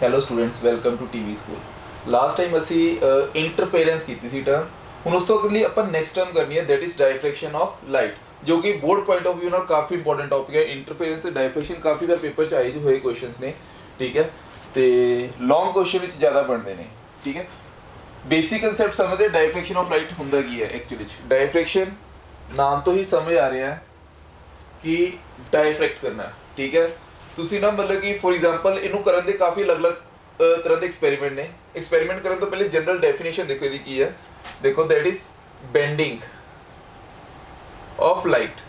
Hello students, welcome to TV school. Last time ਅਸੀਂ interference ਕੀਤੀ ਸੀ ਟਰਮ। ਹੁਣ ਉਸ ਤੋਂ ਅਗਲੀ ਆਪਾਂ ਨੈਕਸਟ ਟਰਮ ਕਰਨੀ ਹੈ, ਦੈਟ ਇਜ਼ ਡਾਇਫ੍ਰੈਕਸ਼ਨ ਆਫ ਲਾਈਟ, ਜੋ ਕਿ ਬੋਰਡ ਪੁਆਇੰਟ ਆਫ ਵਿਊ ਨਾਲ ਕਾਫੀ ਇੰਪੋਰਟੈਂਟ ਟੌਪਿਕ ਹੈ। ਇੰਟਰਫੇਰੈਂਸ ਤੇ ਡਾਇਫ੍ਰੈਕਸ਼ਨ ਕਾਫੀ ਵਾਰ ਪੇਪਰ 'ਚ ਆਏ ਹੋਏ ਕੁਐਸਚਨਸ ਨੇ, ਠੀਕ ਹੈ, ਤੇ ਲੌਂਗ ਕੁਐਸਚਨ ਵਿੱਚ ਜ਼ਿਆਦਾ ਬਣਦੇ ਨੇ, ਠੀਕ ਹੈ। ਬੇਸਿਕ ਕਨਸੈਪਟ ਸਮਝਦੇ, ਡਾਇਫ੍ਰੈਕਸ਼ਨ ਆਫ ਲਾਈਟ ਹੁੰਦਾ ਕੀ ਹੈ ਐਕਚੁਅਲੀ 'ਚ। ਡਾਇਫ੍ਰੈਕਸ਼ਨ ਨਾਮ ਤੋਂ ਹੀ ਸਮਝ ਆ ਰਿਹਾ ਹੈ ਕਿ ਡਾਇਫ੍ਰੈਕਟ ਕਰਨਾ, ਠੀਕ ਹੈ। ਤੁਸੀਂ ਨਾ ਮਤਲਬ ਕਿ ਫੋਰ ਐਗਜ਼ਾਮਪਲ ਇਹਨੂੰ ਕਰਨ ਦੇ ਕਾਫੀ ਅਲੱਗ-ਅਲੱਗ ਤਰ੍ਹਾਂ ਦੇ ਐਕਸਪੈਰੀਮੈਂਟ ਨੇ। ਐਕਸਪੈਰੀਮੈਂਟ ਕਰਨ ਤੋਂ ਪਹਿਲੇ ਜਨਰਲ ਡੈਫੀਨੇਸ਼ਨ ਦੇਖੋ ਇਹਦੀ ਕੀ ਹੈ। ਦੇਖੋ, that is bending of light.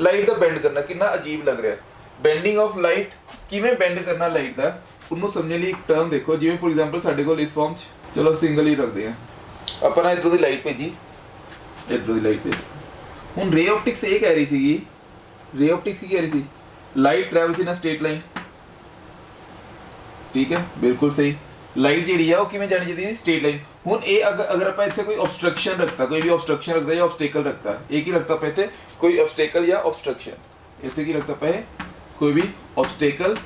Light the band ਕਰਨਾ ਕਿੰਨਾ ਅਜੀਬ ਲੱਗ ਰਿਹਾ। ਬੈਂਡਿੰਗ ਆਫ ਲਾਈਟ, ਕਿਵੇਂ ਬੈਂਡ ਕਰਨਾ ਲਾਈਟ ਦਾ, ਉਹਨੂੰ ਸਮਝਣ ਲਈ ਇੱਕ ਟਰਮ ਦੇਖੋ। ਜਿਵੇਂ ਫੋਰ ਐਗਜ਼ਾਮਪਲ ਸਾਡੇ ਕੋਲ ਇਸ ਫਾਰਮ 'ਚ, ਚਲੋ ਸਿੰਗਲ ਹੀ ਰੱਖਦੇ ਹਾਂ ਆਪਾਂ ਨਾ, ਇੱਧਰੋਂ ਦੀ ਲਾਈਟ ਭੇਜੀ, ਇੱਧਰੋਂ ਦੀ ਲਾਈਟ ਭੇਜੀ। ਹੁਣ ਰੇ ਆਪਟਿਕਸ ਇਹ ਕਹਿ ਰਹੀ ਸੀਗੀ, ਰੇ ਆਪਟਿਕਸ ਕੀ ਕਹਿ ਰਹੀ ਸੀ, ਲਾਈਟ ਟਰੈਵਲਸ ਇਨ ਅ ਸਟ੍ਰੇਟ ਲਾਈਨ, ਠੀਕ ਹੈ, ਬਿਲਕੁਲ ਸਹੀ। ਲਾਈਟ ਜਿਹੜੀ ਆ ਉਹ ਕਿਵੇਂ ਜਾਣੀ ਚਾਹੀਦੀ ਹੈ, ਸਟ੍ਰੇਟ ਲਾਈਨ। ਹੁਣ ਇਹ ਅਗਰ ਆਪਾਂ ਇੱਥੇ ਕੋਈ ਆਬਸਟਰਕਸ਼ਨ ਰੱਖਤਾ, ਕੋਈ ਵੀ ਆਬਸਟਰਕਸ਼ਨ ਰੱਖਦਾ ਜਾਂ ਆਬਸਟੇਕਲ ਰੱਖਤਾ, ਇਹ ਕੀ ਰੱਖਤਾ ਆਪਾਂ ਇੱਥੇ, ਕੋਈ ਆਬਸਟੇਕਲ ਜਾਂ ਆਬਸਟਰਕਸ਼ਨ। ਇੱਥੇ ਕੀ ਰੱਖਤਾ ਆਪਾਂ, ਇਹ ਕੋਈ ਵੀ ਆਬਸਟੇਕਲ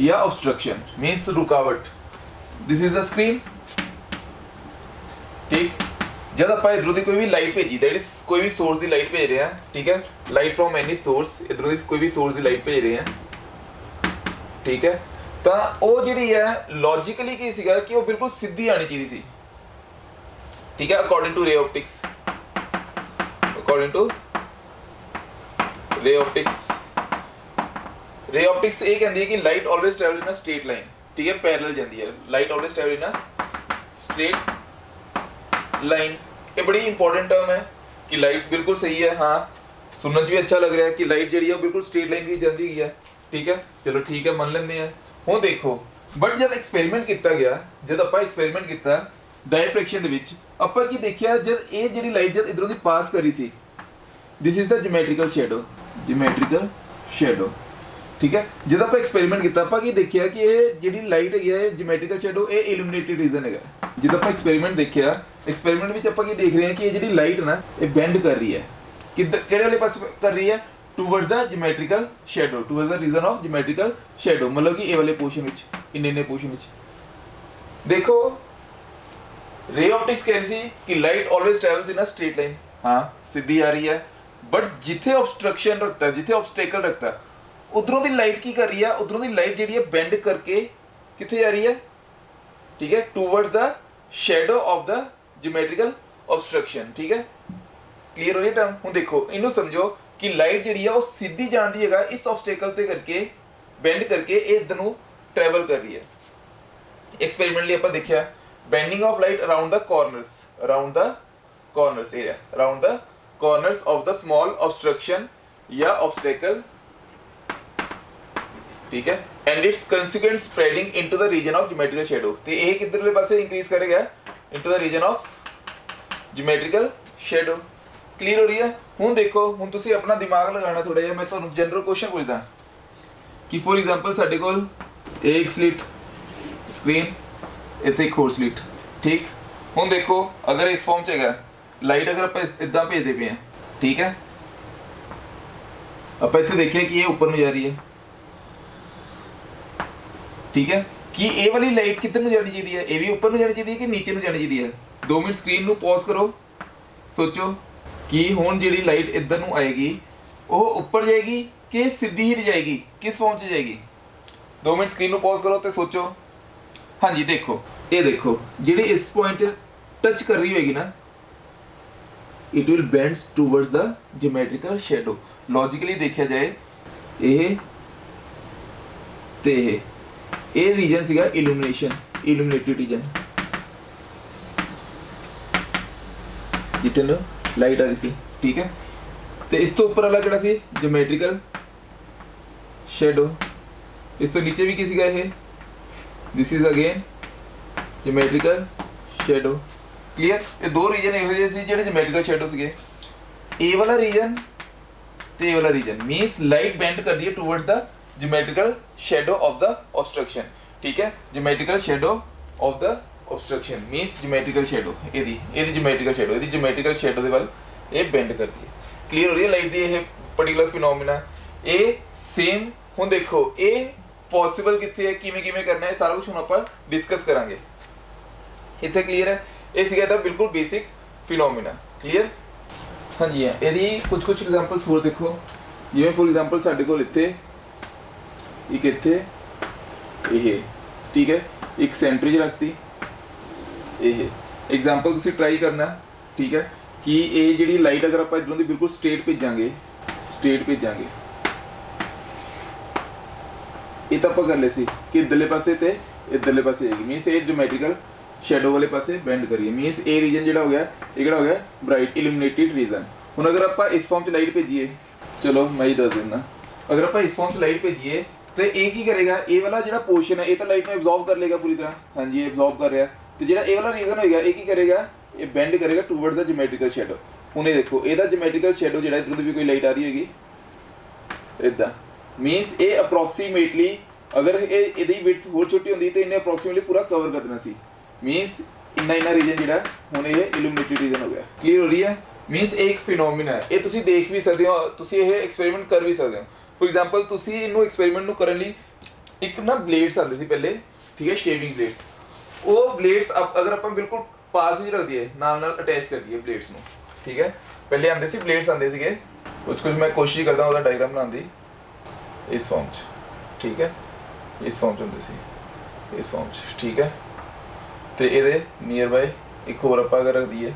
ਜਾਂ ਆਬਸਟਰਕਸ਼ਨ ਮੀਨਸ ਰੁਕਾਵਟ। ਦਿਸ ਇਜ਼ ਦ ਸਕਰੀਨ, ਠੀਕ। जब आप इधरों की कोई भी लाइट भेजी, दैट इज कोई भी सोर्स की लाइट भेज रहे हैं, ठीक है, लाइट फ्रॉम एनी सोर्स, इधरों की कोई भी सोर्स की लाइट भेज रहे हैं, ठीक है, तो वो जी है लॉजिकली की सीगा कि वो बिल्कुल सीधी आनी चाहिए सी, ठीक है, according to ray optics, according to ray optics. Ray optics ये कहती है कि light always travel in a straight line, ठीक है, पैरेलल जाती है, light always travel in a straight line. ये बड़ी इंपॉर्टेंट टर्म है कि लाइट बिल्कुल सही है, हाँ सुनने भी अच्छा लग रहा है कि लाइट जी बिल्कुल स्ट्रेट लाइन भी जाती है, ठीक है, चलो ठीक है, मान लेंगे हैं। हुण देखो, बट जब एक्सपेरिमेंट किया गया, जब आप एक्सपेरिमेंट किया डायफ्रैक्शन दे विच, आपां की देखिया, जब ये जी लाइट जब इधरों दी पास करी सी, this is the geometrical shadow, geometrical shadow, ठीक है। जब आप एक्सपेरिमेंट किया, आपां की देखिया कि ये जी लाइट है ज्योमेट्रिकल शैडो, ये इल्यूमिनेटेड रीजन है। जब आप एक्सपेरिमेंट देखिया, एक्सपेरिमेंट में आप देख रहे हैं कि ये जी लाइट ना, ये बेंड कर रही है, किहड़े वाले पास कर रही है, towards the geometrical shadow, towards the region of geometrical shadow, मतलब कि ए वाले पोर्शन विच, इन्ने पोर्शन विच। देखो, रे ऑप्टिक्स कह रही थी कि light always travels in a straight line, हाँ सीधी आ रही है, बट जिथे ऑब्स्ट्रक्शन रखता है, जिथे ऑब्स्टेकल रखता है, उधरों दी लाइट की कर रही है, उधरों दी लाइट जी बेंड करके किथे जा रही है, ठीक है, towards the shadow of the geometrical obstruction, ठीक है। क्लियर हो रही टर्म। हुण देखो, इनू समझो कि लाइट जी है वो सीधी जाती है, इस ऑब्स्टेकल ते करके बेंड करके इधर नू ट्रैवल कर रही है। एक्सपेरिमेंट लिए आपां देखिया, bending of light around the corners, around the corners area, around the corners of the small obstruction या ऑब्स्टेकल, ठीक है, and its consequent spreading into the region of geometrical shadow. ते ये किधरले पासे इंक्रीज करेगा, into the region of geometrical shadow. Clear हो रही है। हुण देखो, हुण तुसीं अपना दिमाग लगाना थोड़ा जिहा। मैं तुहानूं जनरल क्वेश्चन पूछदा कि फॉर एग्जांपल साडे कोल एक स्लिट स्क्रीन, इत्थे एक होर स्लिट, ठीक। हुण देखो, अगर इस फॉर्म च हैगा लाइट, अगर आपां इदां भेजदे पे हैं, ठीक है, आपां इत्थे देखिए कि ये ऊपर नूं जा रही है, ठीक है, कि ए वाली लाइट किधर नूं जानी चाहिए है, ये भी ऊपर नूं जानी चाहिए कि नीचे नूं जानी चाहिए है। 2 मिनट स्क्रीन नूं पॉज करो, सोचो कि हुण जिहड़ी लाइट इधर नूं आएगी वो ऊपर जाएगी कि सीधी ही जाएगी, किस फॉर्म च जाएगी। 2 मिनट स्क्रीन नूं पॉज करो तो सोचो। हाँ जी, देखो, ये देखो, जिहड़ी इस पॉइंट टच कर रही होगी ना, it will bends towards the geometrical shadow. Logically देखा जाए, ये ते ये रीजन सीगा इल्यूमिनेशन, इल्यूमिनेटेड रीजन, जिथे नो लाइट आ रही सी, ठीक है। तो इस तो ऊपर वाला किहड़ा सी, ज्योमेट्रिकल शैडो। इस तो नीचे भी किसी का है, this is again geometrical shadow. Clear. ये 2 रीजन इहो ਜਿਹੇ ਸੀ ਜਿਹੜੇ ज्योमेट्रिकल शैडो ਸੀਗੇ। ए वाला रीजन ते ए वाला रीजन मींस लाइट बेंड कर दी है towards the geometrical shadow of the obstruction, ठीक है। Geometrical shadow of the obstruction means geometrical shadow, एदी ज्योमेट्रिकल शैडो, एदी ज्योमेट्रिकल शैडो दे वाल ये बेंड करती है। क्लियर हो रही है लाइट दी ये पर्टिकुलर फिनोमिना। ए सेम हुण देखो, ए ਪੋਸੀਬਲ ਕਿੱਥੇ ਹੈ, ਕਿਵੇਂ ਕਿਵੇਂ ਕਰਨਾ ਹੈ, ਸਾਰਾ ਕੁਝ ਹੁਣ ਆਪਾਂ ਡਿਸਕਸ ਕਰਾਂਗੇ। ਇੱਥੇ ਕਲੀਅਰ ਹੈ? ਇਹ ਸੀਗਾ ਤਾਂ ਬਿਲਕੁਲ ਬੇਸਿਕ ਫਿਨੋਮੀਨਾ। ਕਲੀਅਰ? ਹਾਂਜੀ ਹੈ। ਇਹਦੀ ਕੁਝ ਐਗਜ਼ਾਮਪਲਸ ਹੋਰ ਦੇਖੋ, ਜਿਵੇਂ ਫੋਰ ਐਗਜ਼ਾਮਪਲ ਸਾਡੇ ਕੋਲ ਇੱਥੇ ਇੱਕ ਇੱਥੇ ਇਹ, ਠੀਕ ਹੈ, ਇੱਕ ਸੈਂਟਰ 'ਚ ਰੱਖਤੀ ਇਹ ਐਗਜ਼ਾਮਪਲ ਤੁਸੀਂ ਟਰਾਈ ਕਰਨਾ, ਠੀਕ ਹੈ, ਕਿ ਇਹ ਜਿਹੜੀ ਲਾਈਟ ਅਗਰ ਆਪਾਂ ਇੱਧਰੋਂ ਦੀ ਬਿਲਕੁਲ ਸਟ੍ਰੇਟ ਭੇਜਾਂਗੇ ਇਹ ਤਾਂ ਆਪਾਂ ਕਰ ਲਏ ਸੀ ਕਿ ਇੱਧਰਲੇ ਪਾਸੇ ਤੇ ਇੱਧਰਲੇ ਪਾਸੇ ਆਏਗੀ, ਮੀਨਸ ਇਹ ਜਿਓਮੈਟ੍ਰੀਕਲ ਸ਼ੈਡੋ ਵਾਲੇ ਪਾਸੇ ਬੈਂਡ ਕਰੀਏ, ਮੀਨਸ ਇਹ ਰੀਜਨ ਜਿਹੜਾ ਹੋ ਗਿਆ ਇਹ ਕਿਹੜਾ ਹੋ ਗਿਆ ਬ੍ਰਾਈਟ ਇਲੂਮੀਨੇਟਿਡ ਰੀਜਨ। ਹੁਣ ਅਗਰ ਆਪਾਂ ਇਸ ਫਾਰਮ 'ਚ ਲਾਈਟ ਭੇਜੀਏ, ਚਲੋ ਮੈਂ ਹੀ ਦੱਸ ਦਿੰਦਾ, ਅਗਰ ਆਪਾਂ ਇਸ ਫਾਰਮ 'ਚ ਲਾਈਟ ਭੇਜੀਏ ਤੇ ਇਹ ਕੀ ਕਰੇਗਾ, ਇਹ ਵਾਲਾ ਜਿਹੜਾ ਪੋਰਸ਼ਨ ਹੈ ਇਹ ਤਾਂ ਲਾਈਟ ਨੂੰ ਐਬਜ਼ੌਰਬ ਕਰ ਲੇਗਾ ਪੂਰੀ ਤਰ੍ਹਾਂ, ਹਾਂਜੀ ਐਬਜ਼ੌਰਬ ਕਰ ਰਿਹਾ, ਤੇ ਜਿਹੜਾ ਇਹ ਵਾਲਾ ਰੀਜਨ ਹੋਏਗਾ ਇਹ ਕੀ ਕਰੇਗਾ, ਇਹ ਬੈਂਡ ਕਰੇਗਾ ਟੂਵਰਡ ਦਾ ਜਿਓਮੈਟ੍ਰੀਕਲ ਸ਼ੈਡੋ। ਹੁਣ ਇਹ ਦੇਖੋ ਇਹਦਾ ਜਿਓਮੈਟ੍ਰੀਕਲ ਸ਼ੈਡੋ ਜਿਹੜਾ ਇੱਧਰੋਂ ਦੀ ਵੀ ਕੋਈ ਲਾਈਟ ਆ ਰਹੀ ਹੋਏਗੀ ਇਦਾਂ, ਮੀਨਸ ਇਹ ਅਪਰੋਕਸੀਮੇਟਲੀ ਅਗਰ ਇਹਦੀ ਵਿਡਥ ਹੋਰ ਛੋਟੀ ਹੁੰਦੀ ਤੇ ਇਹਨੇ ਅਪਰੋਕਸੀਮੇਟਲੀ ਪੂਰਾ ਕਵਰ ਕਰ ਦੇਣਾ ਸੀ, ਮੀਨਸ ਇੰਨਾ ਰੀਜਨ ਜਿਹੜਾ ਹੁਣ ਇਹ ਇਲੂਮੀਨੇਟਿਡ ਰੀਜਨ ਹੋ ਗਿਆ। ਕਲੀਅਰ ਹੋ ਰਹੀ ਹੈ? ਮੀਨਸ ਇਹ ਇੱਕ ਫਿਨੋਮੀਨਾ ਹੈ, ਇਹ ਤੁਸੀਂ ਦੇਖ ਵੀ ਸਕਦੇ ਹੋ, ਤੁਸੀਂ ਇਹ ਐਕਸਪੈਰੀਮੈਂਟ ਕਰ ਵੀ ਸਕਦੇ ਹੋ। ਫੋਰ ਐਗਜ਼ਾਮਪਲ ਤੁਸੀਂ ਇਹਨੂੰ ਐਕਸਪੈਰੀਮੈਂਟ ਨੂੰ ਕਰਨ ਲਈ ਇੱਕ ਨਾ ਬਲੇਡਸ ਆਉਂਦੇ ਸੀ ਪਹਿਲੇ, ਠੀਕ ਹੈ, ਸ਼ੇਵਿੰਗ ਬਲੇਡਸ, ਉਹ ਬਲੇਡਸ ਅਗਰ ਆਪਾਂ ਬਿਲਕੁਲ ਪਾਸ ਵਿੱਚ ਰੱਖ ਦਈਏ, ਨਾਲ ਅਟੈਚ ਕਰ ਦਈਏ ਬਲੇਡਸ ਨੂੰ, ਠੀਕ ਹੈ, ਪਹਿਲੇ ਆਉਂਦੇ ਸੀ ਬਲੇਡਸ ਆਉਂਦੇ ਸੀਗੇ, ਕੁਝ ਮੈਂ ਕੋਸ਼ਿਸ਼ ਕਰਦਾ ਉਹਦਾ ਡਾਇਗਰਾਮ ਬਣਾਉਣ ਦੀ, ਇਸ ਫਾਰਮ 'ਚ, ਠੀਕ ਹੈ, ਇਸ ਫਾਰਮ 'ਚ ਹੁੰਦੇ ਸੀ, ਇਸ ਫਾਰਮ 'ਚ, ਠੀਕ ਹੈ, ਤੇ ਇਹਦੇ ਨੀਅਰ ਬਾਏ ਇੱਕ ਹੋਰ ਆਪਾਂ ਅਗਰ ਰੱਖ ਦਈਏ,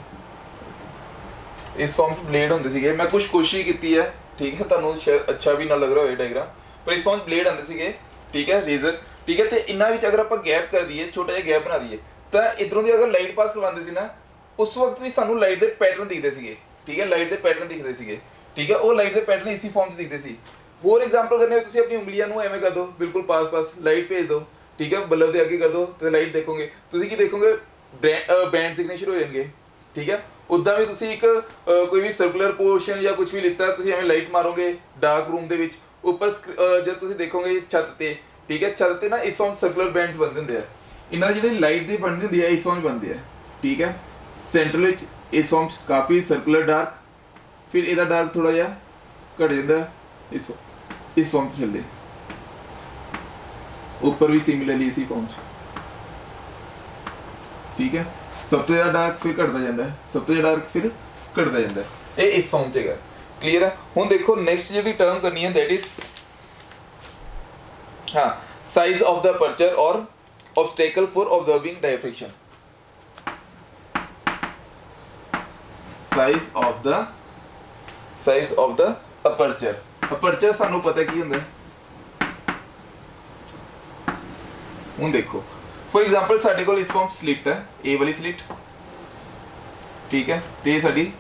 ਇਸ ਫਾਰਮ 'ਚ ਬਲੇਡ ਹੁੰਦੇ ਸੀਗੇ। ਮੈਂ ਕੁਝ ਕੋਸ਼ਿਸ਼ ਕੀਤੀ ਹੈ, ਠੀਕ ਹੈ, ਤੁਹਾਨੂੰ ਸ਼ਾਇਦ ਅੱਛਾ ਵੀ ਨਾ ਲੱਗ ਰਿਹਾ ਹੋਏ ਡਾਇਗਰਾਮ, ਪਰ ਇਸ ਫਾਰਮ 'ਚ ਬਲੇਡ ਆਉਂਦੇ ਸੀਗੇ, ਠੀਕ ਹੈ, ਰੇਜ਼ਰ, ਠੀਕ ਹੈ, ਤੇ ਇਹਨਾਂ ਵਿੱਚ ਅਗਰ ਆਪਾਂ ਗੈਪ ਕਰ ਦਈਏ, ਛੋਟਾ ਜਿਹਾ ਗੈਪ ਬਣਾ ਦਈਏ, ਤਾਂ ਇਧਰੋਂ ਦੀ ਅਗਰ ਲਾਈਟ ਪਾਸ ਕਰਵਾਉਂਦੇ ਸੀ ਨਾ, ਉਸ ਵਕਤ ਵੀ ਸਾਨੂੰ ਲਾਈਟ ਦੇ ਪੈਟਰਨ ਦਿਖਦੇ ਸੀਗੇ, ਠੀਕ ਹੈ, ਲਾਈਟ ਦੇ ਪੈਟਰਨ ਦਿਖਦੇ ਸੀਗੇ, ਠੀਕ ਹੈ, ਉਹ ਲਾਈਟ ਦੇ ਪੈਟਰਨ ਇਸੀ ਫਾਰਮ 'ਚ ਦਿਖਦੇ ਸੀ। ਹੋਰ ਐਗਜ਼ਾਮਪਲ ਕਰਨੇ ਹੋਏ ਤੁਸੀਂ ਆਪਣੀ ਉਂਗਲੀਆਂ ਨੂੰ ਐਵੇਂ ਕਰ ਦਿਓ, ਬਿਲਕੁਲ ਪਾਸ ਲਾਈਟ ਭੇਜ ਦਿਓ, ਠੀਕ ਹੈ, ਬੱਲਬ ਦੇ ਅੱਗੇ ਕਰ ਦਿਓ ਤੇ ਲਾਈਟ ਦੇਖੋਗੇ, ਤੁਸੀਂ ਕੀ ਦੇਖੋਗੇ, ਬੈਂਡ ਦਿਖਣੇ ਸ਼ੁਰੂ ਹੋ ਜਾਣਗੇ, ਠੀਕ ਹੈ। ਉੱਦਾਂ ਵੀ ਤੁਸੀਂ ਇੱਕ ਕੋਈ ਵੀ ਸਰਕੂਲਰ ਪੋਰਸ਼ਨ ਜਾਂ ਕੁਝ ਵੀ ਲਿੱਤਾ, ਤੁਸੀਂ ਐਵੇਂ ਲਾਈਟ ਮਾਰੋਗੇ ਡਾਰਕ ਰੂਮ ਦੇ ਵਿੱਚ, ਉੱਪਰ ਜਦ ਤੁਸੀਂ ਦੇਖੋਗੇ ਛੱਤ ਤੇ, ਠੀਕ ਹੈ, ਛੱਤ ਤੇ ਨਾ ਇਸ ਫਾਰਮ ਸਰਕੂਲਰ ਬੈਂਡਸ ਬਣਦੇ ਹੁੰਦੇ ਆ, ਇਹਨਾਂ ਦੀ ਜਿਹੜੀ ਲਾਈਟ ਦੀ ਬਣਦੀ ਹੁੰਦੀ ਹੈ ਇਸ ਫਾਰਮ 'ਚ ਬਣਦੀ ਹੈ, ਠੀਕ ਹੈ, ਸੈਂਟਰ ਵਿੱਚ ਇਸ ਫਾਰਮ 'ਚ ਕਾਫੀ ਸਰਕੂਲਰ ਡਾਰਕ, ਫਿਰ ਇਹਦਾ ਡਾਰਕ ਥੋੜਾ ਜਿਹਾ ਘਟ ਜਾਂਦਾ, ਇਸ ਫਾਰਮ 'ਚ ਚੱਲਦੇ, ਉੱਪਰ ਵੀ ਸਿਮਿਲਰਲੀ ਇसी ਫਾਰਮ 'ਚ, ਠੀਕ ਹੈ, ਸਭ ਤੋਂ ਜ਼ਿਆਦਾ ਡਾਰਕ ਫਿਰ ਘਟਦਾ ਜਾਂਦਾ, ਸਭ ਤੋਂ ਜ਼ਿਆਦਾ ਡਾਰਕ ਫਿਰ ਘਟਦਾ ਜਾਂਦਾ, ਇਹ ਇਸ ਫਾਰਮ 'ਚ ਹੈਗਾ। ਕਲੀਅਰ ਹੈ? ਹੁਣ ਦੇਖੋ ਨੈਕਸਟ ਜਿਹੜੀ ਟਰਮ ਕਰਨੀ ਹੈ that is size of the aperture ਔਰ obstacle for observing diffraction, size of the aperture ਸਾਨੂੰ ਪਤਾ ਕੀ ਹੁੰਦਾ ਹੈ। ਹੁਣ ਦੇਖੋ ਫੋਰ ਐਗਜ਼ਾਮਪਲ ਸਾਡੇ ਕੋਲ ਇਸ ਫਾਰਮ ਸਲਿਟ ਹੈ, ਇਹ ਵਾਲੀ ਸਲਿਟ, ਠੀਕ ਹੈ, ਤੇ ਸਾਡੀ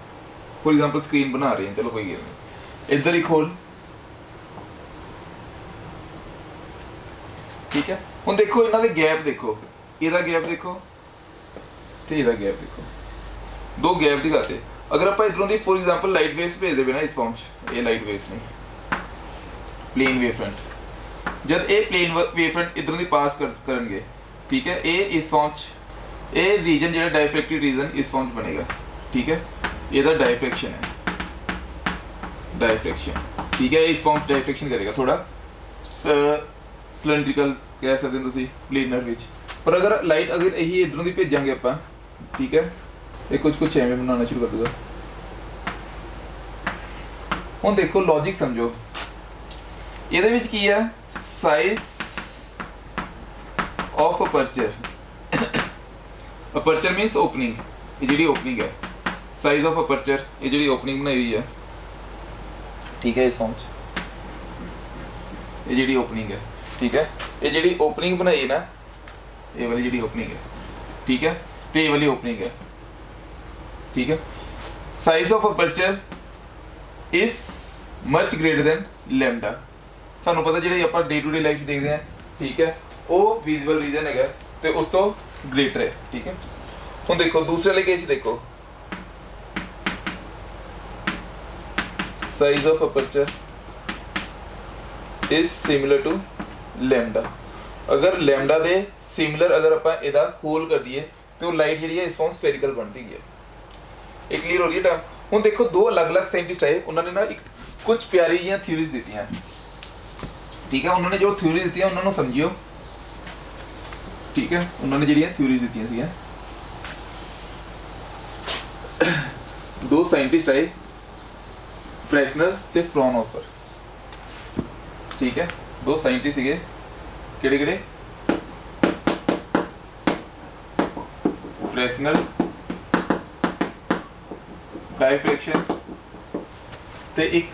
ਫੋਰ ਐਗਜ਼ਾਮਪਲ ਸਕਰੀਨ ਬਣਾ ਰਹੇ ਹਾਂ, ਚਲੋ ਕੋਈ ਗੱਲ ਨਹੀਂ, ਇੱਧਰ ਇੱਕ ਹੋਲ, ਠੀਕ ਹੈ। ਹੁਣ ਦੇਖੋ ਇਹਨਾਂ ਦੇ ਗੈਪ ਦੇਖੋ, ਇਹਦਾ ਗੈਪ ਦੇਖੋ ਤੇ ਇਹਦਾ ਗੈਪ ਦੇਖੋ, ਦੋ ਗੈਪ ਦਿਖਾਤੇ। ਅਗਰ ਆਪਾਂ ਇਧਰੋਂ ਦੀ ਫੋਰ ਐਗਜ਼ਾਮਪਲ ਲਾਈਟ ਵੇਵਸ ਭੇਜ ਦੇਵੇ ਨਾ ਇਸ ਫਾਰਮ 'ਚ, ਇਹ ਲਾਈਟ ਵੇਵਸ ਨੇ ਪਲੇਨ ਵੇਵ ਫਰੰਟ, ਜਦ ਇਹ ਪਲੇਨ ਵੇਵ ਫਰੰਟ ਇਧਰੋਂ ਦੀ ਪਾਸ ਕਰਨਗੇ, ਠੀਕ ਹੈ, ਇਹ ਇਸ ਫਾਰਮ 'ਚ, ਇਹ ਰੀਜਨ ਜਿਹੜਾ ਡਾਇਫਰੈਕਟਿਵ ਰੀਜਨ ਇਸ ਫਾਰਮ 'ਚ ਬਣੇਗਾ, ਠੀਕ ਹੈ, ਇਹਦਾ ਡਾਇਫਰੈਕਸ਼ਨ ਹੈ, ਠੀਕ ਹੈ, ਇਸ ਫਾਰਮ 'ਚ ਡਾਇਫਰੈਕਸ਼ਨ ਕਰੇਗਾ, ਥੋੜਾ ਸਿਲੰਡਰੀਕਲ ਕਹਿ ਸਕਦੇ ਹੋ ਤੁਸੀਂ ਪਲੇਨਰ ਵਿੱਚ। ਪਰ ਅਗਰ ਲਾਈਟ ਅਗਰ ਇਹੀ ਇਧਰੋਂ ਦੀ ਭੇਜਾਂਗੇ ਆਪਾਂ, ਠੀਕ ਹੈ, ਇਹ ਕੁਝ ਐਵੇਂ ਬਣਾਉਣਾ ਸ਼ੁਰੂ ਕਰ ਦੂਗਾ। ਹੁਣ ਦੇਖੋ ਲੌਜਿਕ ਸਮਝੋ, ਇਹਦੇ ਵਿੱਚ ਕੀ ਹੈ, size of aperture, aperture means opening, ਇਹ ਜਿਹੜੀ ਓਪਨਿੰਗ ਹੈ, ਸਾਈਜ਼ ਆਫ ਅਪਰਚਰ, ਇਹ ਜਿਹੜੀ ਓਪਨਿੰਗ ਬਣਾਈ ਹੋਈ ਹੈ, ਠੀਕ ਹੈ, ਇਸ ਫਾਰਮ 'ਚ ਇਹ ਜਿਹੜੀ ਓਪਨਿੰਗ ਹੈ, ਠੀਕ ਹੈ, ਇਹ ਜਿਹੜੀ ਓਪਨਿੰਗ ਬਣਾਈ ਨਾ, ਇਹ ਵਾਲੀ ਜਿਹੜੀ ਓਪਨਿੰਗ ਹੈ, ਠੀਕ ਹੈ, ਤੇ ਇਹ ਵਾਲੀ ਓਪਨਿੰਗ ਹੈ, ਠੀਕ ਹੈ, size of aperture is much greater than lambda, ਸਾਨੂੰ ਪਤਾ ਜਿਹੜੀ ਆਪਾਂ ਡੇ ਟੂ ਡੇ ਲਾਈਫ 'ਚ ਦੇਖਦੇ ਹਾਂ, ਠੀਕ ਹੈ, ਉਹ ਵਿਜ਼ੂਅਲ ਰੀਜਨ ਹੈਗਾ ਤੇ ਉਸ ਤੋਂ ਗ੍ਰੇਟਰ ਹੈ, ਠੀਕ ਹੈ। ਹੁਣ ਦੇਖੋ ਦੂਸਰੇ ਵਾਲੇ ਕੇਸ ਦੇਖੋ, size of aperture is similar to lambda, ਅਗਰ ਲੈਮਡਾ ਦੇ ਸਿਮਿਲਰ ਅਗਰ ਆਪਾਂ ਇਹਦਾ ਹੋਲ ਕਰ ਦਈਏ ਤੇ ਉਹ ਲਾਈਟ ਜਿਹੜੀ ਹੈ ਇਸ ਫਾਰਮ ਸਫੇਰਿਕਲ ਬਣਦੀ ਹੈ। ਇਹ ਕਲੀਅਰ ਹੋ ਰਹੀ ਹੈ ਟਰਮ? ਹੁਣ ਦੇਖੋ ਦੋ ਅਲੱਗ-ਅਲੱਗ ਸਾਇੰਟਿਸਟ ਆਏ, ਉਹਨਾਂ ਨੇ ਨਾ ਇੱਕ ਕੁਝ ਪਿਆਰੀ ਜਿਹੀਆਂ ਥਿਊਰੀਜ਼ ਦਿੱਤੀਆਂ। ठीक है। उन्होंने जो थ्योरी दी है उन्होंने समझियो, ठीक है। उन्होंने जी थ्योरी दी सी, दो साइंटिस्ट आए, फ्रेसनर ते फ्रॉनहोफर, ठीक है। दो साइंटिस्ट सीगे, किहड़े किहड़े, फ्रेसनर डाइफ्रैक्शन ते एक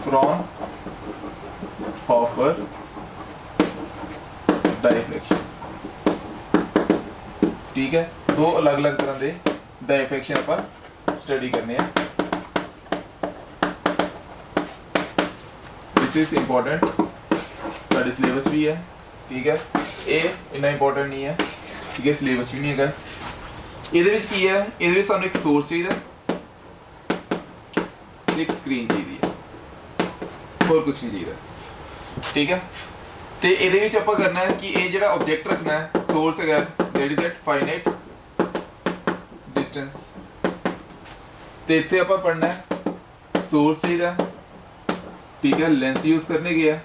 फ्रॉनहोफर डाइफ्रैक्शन, ठीक है। दो अलग अलग तरह के डाइफ्रैक्शन आप स्टडी करने हैं। दिस इज इंपॉर्टेंट, साडे सिलेबस भी है, ठीक है। ये इन्ना इंपॉर्टेंट नहीं है, ठीक है, सिलेबस भी नहीं है। ये की है, ये सानू एक सोर्स चाहिए, एक स्क्रीन चाहिए, और कुछ नहीं चाहिए, ठीक है। तो ये करना है कि ये जो ऑब्जेक्ट रखना है, सोर्स है that is at finite distance, तो इतने आप पढ़ना है सोर्स चाहिए, ठीक है। लेंस यूज करने गया,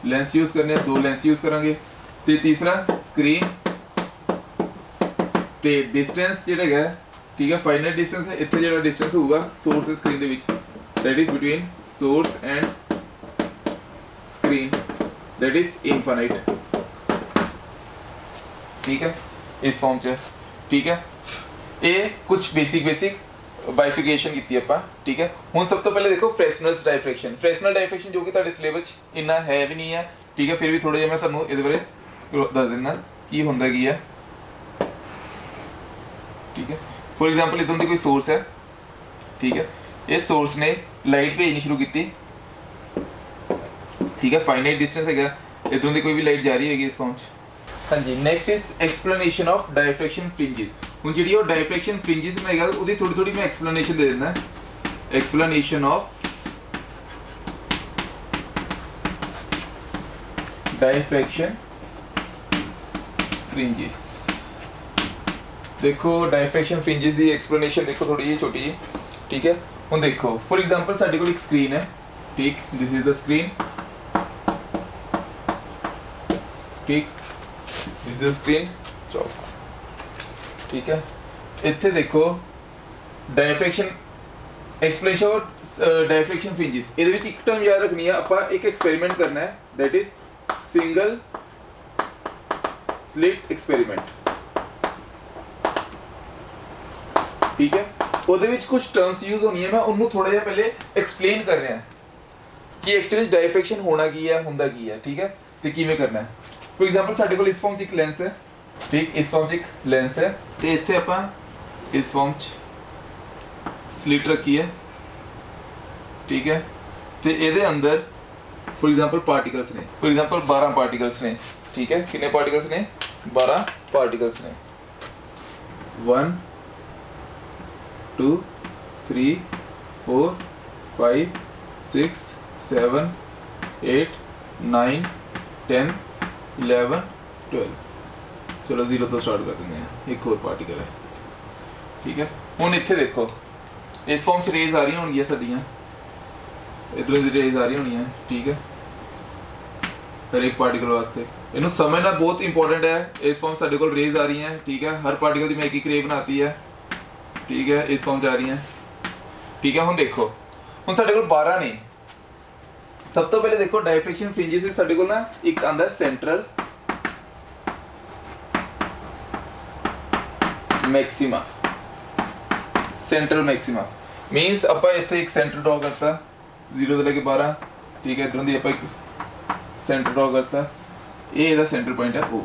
लेंस यूज करने, दो लेंस यूज करांगे, तो तीसरा स्क्रीन, तो डिस्टेंस जो है, ठीक है, फाइनाइट डिस्टेंस है। इतने जो डिस्टेंस होगा सोर्स से स्क्रीन के बीच, that is between source and screen, that is infinite, ठीक है, इस फॉर्म च, ठीक है। ये कुछ बेसिक बाइफिकेशन की आपां, ठीक है। हुण सब तो पहले देखो फ्रेसनर्स डाइफ्रैक्शन, फ्रेसनल डाइफ्रैक्शन जो कि तुहाडे सिलेबस इन्ना है भी नहीं है, ठीक है। फिर भी थोड़ा जिहा मैं तुहानूं इहदे बारे दस दिना की हुंदा की है, ठीक है। फॉर एग्जाम्पल इधरों की कोई सोर्स है, ठीक है। इस सोर्स ने लाइट भेजनी शुरू की, ठीक है, फाइनाइट डिस्टेंस है, इधरों की कोई भी लाइट जा रही है इस फॉर्म च। हाँ जी, next is explanation of diffraction fringes. हुण जिहड़ी ओह डाइफ्रैक्शन फ्रिंजेस मैं उहदी थोड़ी थोड़ी मैं एक्सप्लेनेशन दे दिंदा, एक्सप्लेनेशन ऑफ डाइफ्रैक्शन फ्रिंजेस। देखो डाइफ्रैक्शन फ्रिंजेस की एक्सप्लेनेशन देखो थोड़ी जी छोटी जी, ठीक है। हुण देखो फॉर एग्जांपल साडे कोल एक स्क्रीन है, ठीक, दिस इज द स्क्रीन, ठीक, दिस इज द स्क्रीन चौक, ठीक है। इत्थे देखो diffraction explanation of diffraction fringes, इहदे विच एक टर्म याद रखनी है, आपां एक एक्सपेरिमेंट करना है, that is single slit experiment, ठीक है। ਉਹਦੇ ਵਿੱਚ कुछ टर्म्स यूज होनी है, मैं उन्होंने थोड़ा जिहा पहले एक्सप्लेन कर रहा कि एक्चुअली डाइफ्रैक्शन होना की है, हुंदा की है, ठीक है, तो किवें करना है। फॉर एग्जांपल साडे कोल इस फॉर्म च एक लेंस है, ठीक, इस फॉर्म च एक लेंस है, तो इत्थे आपां इस फॉर्म च स्लिट रखी है, ठीक है। तो ਇਹਦੇ अंदर फॉर एग्जांपल पार्टिकल्स ने, फॉर एग्जांपल 12 पार्टिकल्स ने, ठीक है। कितने पार्टिकल्स ने, 12 पार्टिकल्स ने, 1 2 3 4 5 6 7 8 9 10 11 12, चलो 0 तो स्टार्ट कर देंगे, एक और पार्टिकल है, ठीक है। हुण इत्थे देखो इस फॉर्म च रेज आ रही होणगियां साडियां, इधरों दी रेज आ रही होनी है, ठीक है, हर एक पार्टिकल वास्ते। इन्हू समझना बहुत इंपॉर्टेंट है, इस फॉर्म साडे कोल रेज आ रही हैं, ठीक है, हर पार्टिकल की मैं एक रे बनाती है, ठीक है, इस फॉर्म जा रही हैं, ठीक है। हुण देखो हुण साडे कोल 12 ने, सब तो पहले देखो डाइफ्रैक्शन फ्रिंजेस विच साडे कोल ना एक आंदा सेंट्रल मैक्सिमा, सेंट्रल मैक्सिमा मीनस आपां इत्थे एक सेंटर ड्रॉ करता 0 ਤੋਂ ਲੈ ਕੇ 12, ठीक है। इधरों दी आपां एक सेंटर ड्रॉ करता, ये इहदा सेंटर पॉइंट है ओ।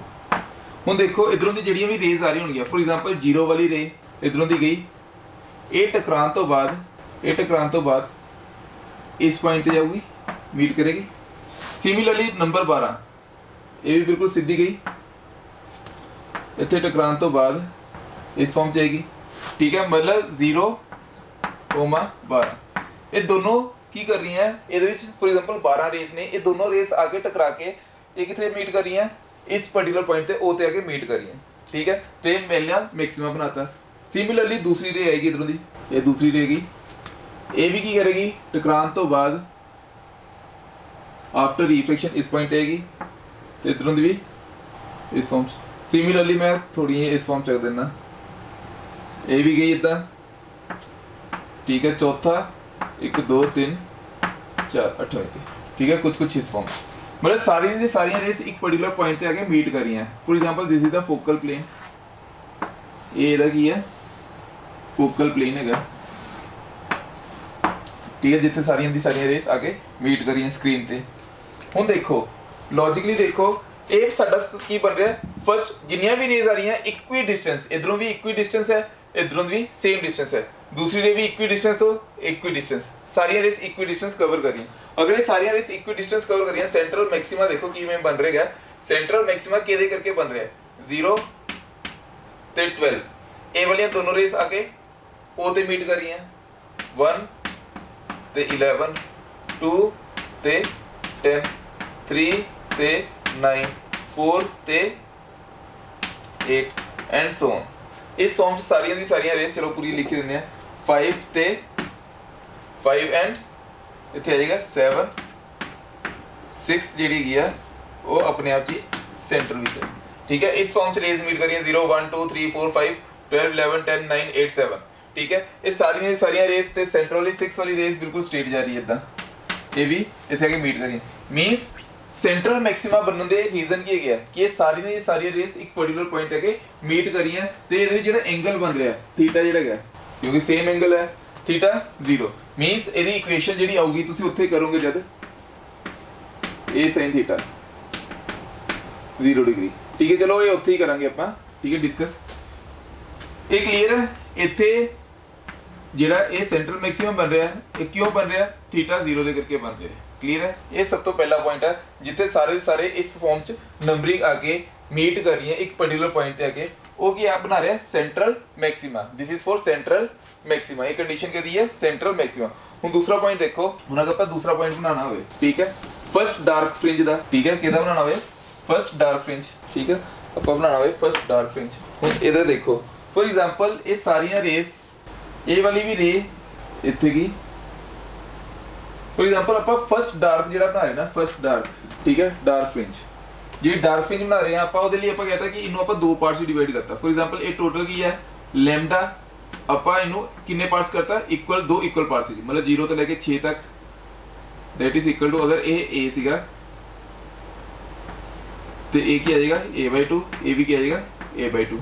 हुण देखो इधरों दी जिहड़ियां भी रेज आ रही होणगियां, फॉर एग्जांपल 0 वाली रे इधरों दी गई, ये टकरान तो बाद इस पॉइंट पे जाऊगी, मीट करेगी। सिमिलरली नंबर 12 ये भी बिल्कुल सीधी गई, इत्थे टकरान तो बाद इस फॉर्म जाएगी, ठीक है। मतलब 0,12 ये दोनों की कर रही हैं, ये फॉर एग्जांपल 12 रेस ने, ये दोनों रेस आके टकरा के ये कितने मीट कर रही हैं, इस पर्टिकुलर पॉइंट पे ओ ते आके मीट कर रही हैं, ठीक है। तो ये पहला मैक्सिमम बनाता। सिमिलरली दूसरी रे आएगी इधरों दी, ये दूसरी रे आएगी, ये भी की करेगी टकरान तो बाद आफ्टर रिफ्लेक्शन इस पॉइंट ते आएगी ते इधरों दी भी इस फॉर्म सिमिलरली मैं थोड़ी इस फॉर्म चक देना ये भी गई इदा ठीक है चौथा 1 2 3 4 8 ठीक है कुछ इस फॉर्म मतलब सारी दी सारी रेस एक पर्टिकुलर पॉइंट पे आके मीट कर रही हैं for example this is the focal plane ये ਇਹਦਾ ਕੀ ਹੈ फोकल प्लेन हैगा ठीक है जिथे सारियां दी सारियां रेस आके मीट कर रही हैं स्क्रीन ते हुन देखो लॉजिकली देखो ਇਹ ਸਾਡਾ ਕੀ ਬਣ ਰਿਹਾ ਫਸਟ ਜਿੰਨੀਆਂ ਵੀ ਰੇਜ਼ ਆ ਰਹੀਆਂ ਇਕੁਈ ਡਿਸਟੈਂਸ ਇਧਰੋਂ ਵੀ ਇਕੁਈ ਡਿਸਟੈਂਸ ਹੈ ਇਧਰੋਂ ਵੀ ਸੇਮ ਡਿਸਟੈਂਸ ਹੈ दूसरी रे भी इक्वी डिस्टेंस तो इक्वी डिस्टेंस सारी रेस इक्वी डिस्टेंस कवर कर रही हैं अगर ये सारी रेस इक्वी डिस्टेंस कवर कर रही हैं सेंट्रल मैक्सिमा देखो कि में बन रहेगा सेंट्रल मैक्सिमा केदे करके बन रहा है 0 ते 12 ए वाली दोनों रेस आके ओ ते मीट कर रही हैं 1 ते 11 2 ते 10 3 ते 9 4 ते 8 एंड सो ऑन इस फॉर्म च सारियां दी सारियां रेस चलो पूरी लिख दिंदे हैं 5 ਤੇ 5 ਐਂਡ ਇੱਥੇ ਆ ਜਾਏਗਾ 7 6th ਜਿਹੜੀ ਗਈ ਆ ਉਹ ਆਪਣੇ ਆਪ ਚ ਸੈਂਟਰ ਵਿੱਚ ਹੈ ਠੀਕ ਹੈ ਇਸ ਫਾਰਮ ਚ ਰੇਜ਼ ਮੀਟ ਕਰੀਏ 0 1 2 3 4 5 12 11 10 9 8 7 ਠੀਕ ਹੈ ਇਹ ਸਾਰੀਆਂ ਰੇਜ਼ ਤੇ ਸੈਂਟਰ ਵਾਲੀ 6 ਵਾਲੀ ਰੇਜ਼ ਬਿਲਕੁਲ ਸਟ੍ਰੇਟ ਜਾ ਰਹੀ ਹੈ ਇਦਾਂ ਇਹ ਵੀ ਇੱਥੇ ਆ ਕੇ ਮੀਟ ਕਰੀਏ ਮੀਨਸ सेंट्रल मैक्सिमा बनने दे रीजन की है कि ये सारी रेस एक पर्टिकुलर पॉइंट है मीट करी है ते ये जेड़ा एंगल बन रहा है थीटा जेड़ा है क्योंकि सेम एंगल है थीटा 0 मींस एदी इक्वेशन जेड़ी आऊगी तुसी उत्थे करोगे जद a sin थीटा 0 डिग्री ठीक है चलो ये उत्थे ही करांगे ਆਪਾਂ ठीक है डिस्कस ये क्लियर है इत्थे जेड़ा ये सेंट्रल मैक्सिमम बन रहा है ये क्यों बन रहा है थीटा 0 दे करके बन रहा है क्लियर है ये सब तो पहला पॉइंट है जिथे सारे इस फॉर्म च नंबरिंग आके मीट कर रही है एक पर्टिकुलर पॉइंट पे आके वो क्या बना रहे हैं central maxima this is for central maxima ये कंडीशन क्या दी है सेंट्रल मैक्सिमा हुन दूसरा पॉइंट देखो हुन अगर ਆਪਾਂ दूसरा पॉइंट बनाना होवे ठीक है फर्स्ट डार्क फ्रिंज दा ठीक है किदा बनाना होवे फर्स्ट डार्क फ्रिंज ठीक है ਆਪਾਂ बनाना होवे फर्स्ट डार्क फ्रिंज हुन इधर देखो फॉर एग्जांपल ये सारियां रेस ये वाली भी रे इत्थे की फॉर एग्जांपल ਆਪਾਂ फर्स्ट डार्क ਜਿਹੜਾ ਬਣਾ ਰਹੇ ਨਾ फर्स्ट डार्क ठीक है डार्क फ्रिंज ਜਿਹੜੀ डार्क फ्रिंज ਬਣਾ ਰਹੇ ਆ ਆਪਾਂ ਉਹਦੇ ਲਈ ਆਪਾਂ ਕਹਤਾ ਕਿ ਇਹਨੂੰ ਆਪਾਂ ਦੋ ਪਾਰਟਸ ਵਿੱਚ ਡਿਵਾਈਡ ਕਰਤਾ ਫॉर एग्जांपल ਇਹ ਟੋਟਲ ਕੀ ਹੈ ਲੈਮਡਾ ਆਪਾਂ ਇਹਨੂੰ ਕਿੰਨੇ ਪਾਰਟਸ ਕਰਤਾ ਇਕੁਅਲ ਦੋ ਇਕੁਅਲ ਪਾਰਟਸ ਵਿੱਚ ਮਤਲਬ 0 ਤੋਂ ਲੈ ਕੇ 6 ਤੱਕ that is equal to अगर ਇਹ a ਸੀਗਾ ਤੇ a ਕੀ ਆ ਜਾਏਗਾ a/2 ਇਹ ਵੀ ਕੀ ਆ ਜਾਏਗਾ a/2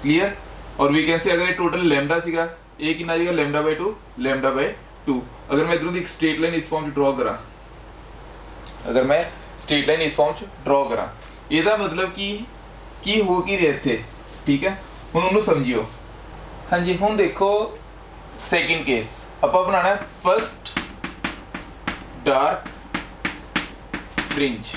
ਕਲੀਅਰ और वी कैन से अगर ये टोटल लैम्डा सीगा a कितना आ जाएगा लैम्डा/2 लैम्डा/2 अगर मैं इधरों दी एक स्ट्रेट लाइन इस फॉर्म च ड्रॉ करा अगर मैं स्ट्रेट लाइन इस फॉर्म च ड्रॉ करा ਇਹਦਾ मतलब ਕੀ ਹੋ ਕੀ ਰਿਹਾ ਇੱਥੇ ਠੀਕ ਹੈ ਹੁਣ ਉਹਨੂੰ ਸਮਝਿਓ ਹਾਂਜੀ ਹੁਣ ਦੇਖੋ ਸੈਕਿੰਡ ਕੇਸ ਆਪਾਂ ਬਣਾਉਣਾ ਹੈ ਫਰਸਟ डार्क फ्रिंज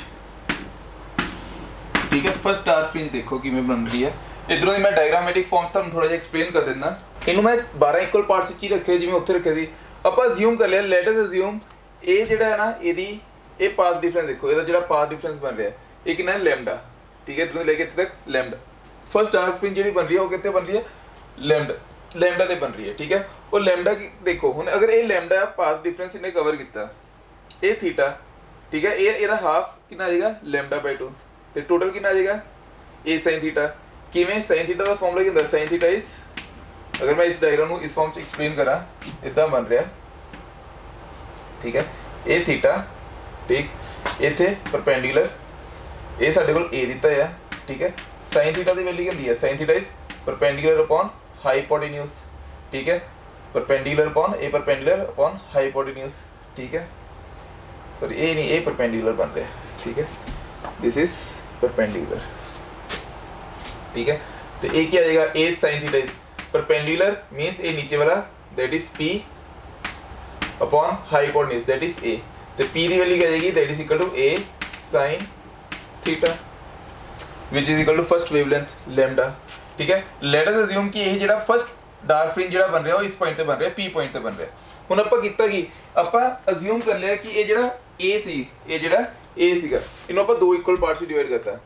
ठीक है फर्स्ट डार्क फ्रिंज देखो किवें बन रही है इधरों मैं डायग्रामेटिक फॉर्म ਤੁਹਾਨੂੰ ਥੋੜਾ ਜਿਹਾ ਐਕਸਪਲੇਨ ਕਰ ਦਿੰਦਾ ਇਹਨੂੰ ਮੈਂ 12 ਇਕੁਅਲ ਪਾਰਟਸ ਵਿੱਚ ਹੀ ਰੱਖੇ ਜਿਵੇਂ ਉੱਥੇ ਰੱਖੇ ਸੀ ਆਪਾਂ ਅਸਿਊਮ ਕਰ ਲਿਆ ਲੈਟ ਅਸ ਅਸਿਊਮ ਇਹ ਜਿਹੜਾ ਹੈ ਨਾ ਇਹਦੀ ਇਹ ਪਾਥ ਡਿਫਰੈਂਸ ਦੇਖੋ ਇਹਦਾ ਜਿਹੜਾ ਪਾਥ ਡਿਫਰੈਂਸ ਬਣ ਰਿਹਾ ਇਹ ਕਿੰਨਾ ਹੈ ਲੈਮਡਾ ਠੀਕ ਹੈ ਇਧਰੋਂ ਲੈ ਕੇ ਇੱਥੇ ਤੱਕ ਲੈਮਡਾ ਫਰਸਟ डार्क फ्रिंज ਜਿਹੜੀ ਬਣ ਰਹੀ ਹੈ ਉਹ ਕਿੱਥੇ ਬਣ ਰਹੀ ਹੈ ਲੈਮਡਾ ਤੇ ਬਣ ਰਹੀ ਹੈ ਠੀਕ ਹੈ ਉਹ ਲੈਮਡਾ ਦੇਖੋ ਹੁਣ ਅਗਰ ਇਹ ਲੈਮਡਾ ਪਾਥ ਡਿਫਰੈਂਸ ਇਹਨੇ ਕਵਰ ਕੀਤਾ ਇਹ थीटा ठीक है ये ਇਹਦਾ ਹਾਫ ਕਿੰਨਾ ਆ ਜਾਏਗਾ λ/2 ਤੇ ਟੋਟਲ ਕਿੰਨਾ ਆ ਜਾਏਗਾ a sin थीटा ਕਿਵੇਂ sin थीटा ਦਾ ਫਾਰਮੂਲਾ ਕੀ ਹੁੰਦਾ sin थीटा इज अगर मैं इस डायग्राम ਨੂੰ ਇਸ ਫਾਰਮ ਚ ਐਕਸਪਲੇਨ ਕਰਾਂ ਇਦਾਂ ਬਣ ਰਿਹਾ ਠੀਕ ਹੈ a थीटा ਠੀਕ ਇੱਥੇ ਪਰਪੈਂਡੀਕੂਲਰ ਇਹ ਸਾਡੇ ਕੋਲ a ਦਿੱਤਾ ਹੈ ਠੀਕ ਹੈ sin थीटा ਦੀ ਵੈਲਿਊ ਕੀ ਹੁੰਦੀ ਹੈ sin theta is perpendicular upon hypotenuse ठीक है perpendicular upon a perpendicular upon hypotenuse ठीक है सॉरी ए नहीं ए परपेंडिकुलर बन रहा है ठीक है दिस इज परपेंडिकुलर ठीक है तो ए क्या आ जाएगा a sin theta is perpendicular means ए नीचे वाला that is p upon hypotenuse that is a तो p की वैल्यू क्या आ जाएगी that is equal to a sin theta which is equal to first wavelength lambda ठीक है लेट अस अज्यूम कि ये ਜਿਹੜਾ फर्स्ट डार्क फ्रिंज ਜਿਹੜਾ ਬਣ ਰਿਹਾ ਉਹ ਇਸ ਪੁਆਇੰਟ ਤੇ ਬਣ ਰਿਹਾ p ਪੁਆਇੰਟ ਤੇ ਬਣ ਰਿਹਾ ਹੁਣ ਆਪਾਂ ਕੀਤਾ ਕੀ ਆਪਾਂ ਅਸਿਊਮ ਕਰ ਲਿਆ ਕਿ ਇਹ ਜਿਹੜਾ a ਸੀ ਇਹ ਜਿਹੜਾ a ਸੀਗਾ ਇਹਨੂੰ ਆਪਾਂ ਦੋ ਇਕੁਅਲ ਪਾਰਟਸ ਵਿੱਚ ਡਿਵਾਈਡ ਕਰਤਾ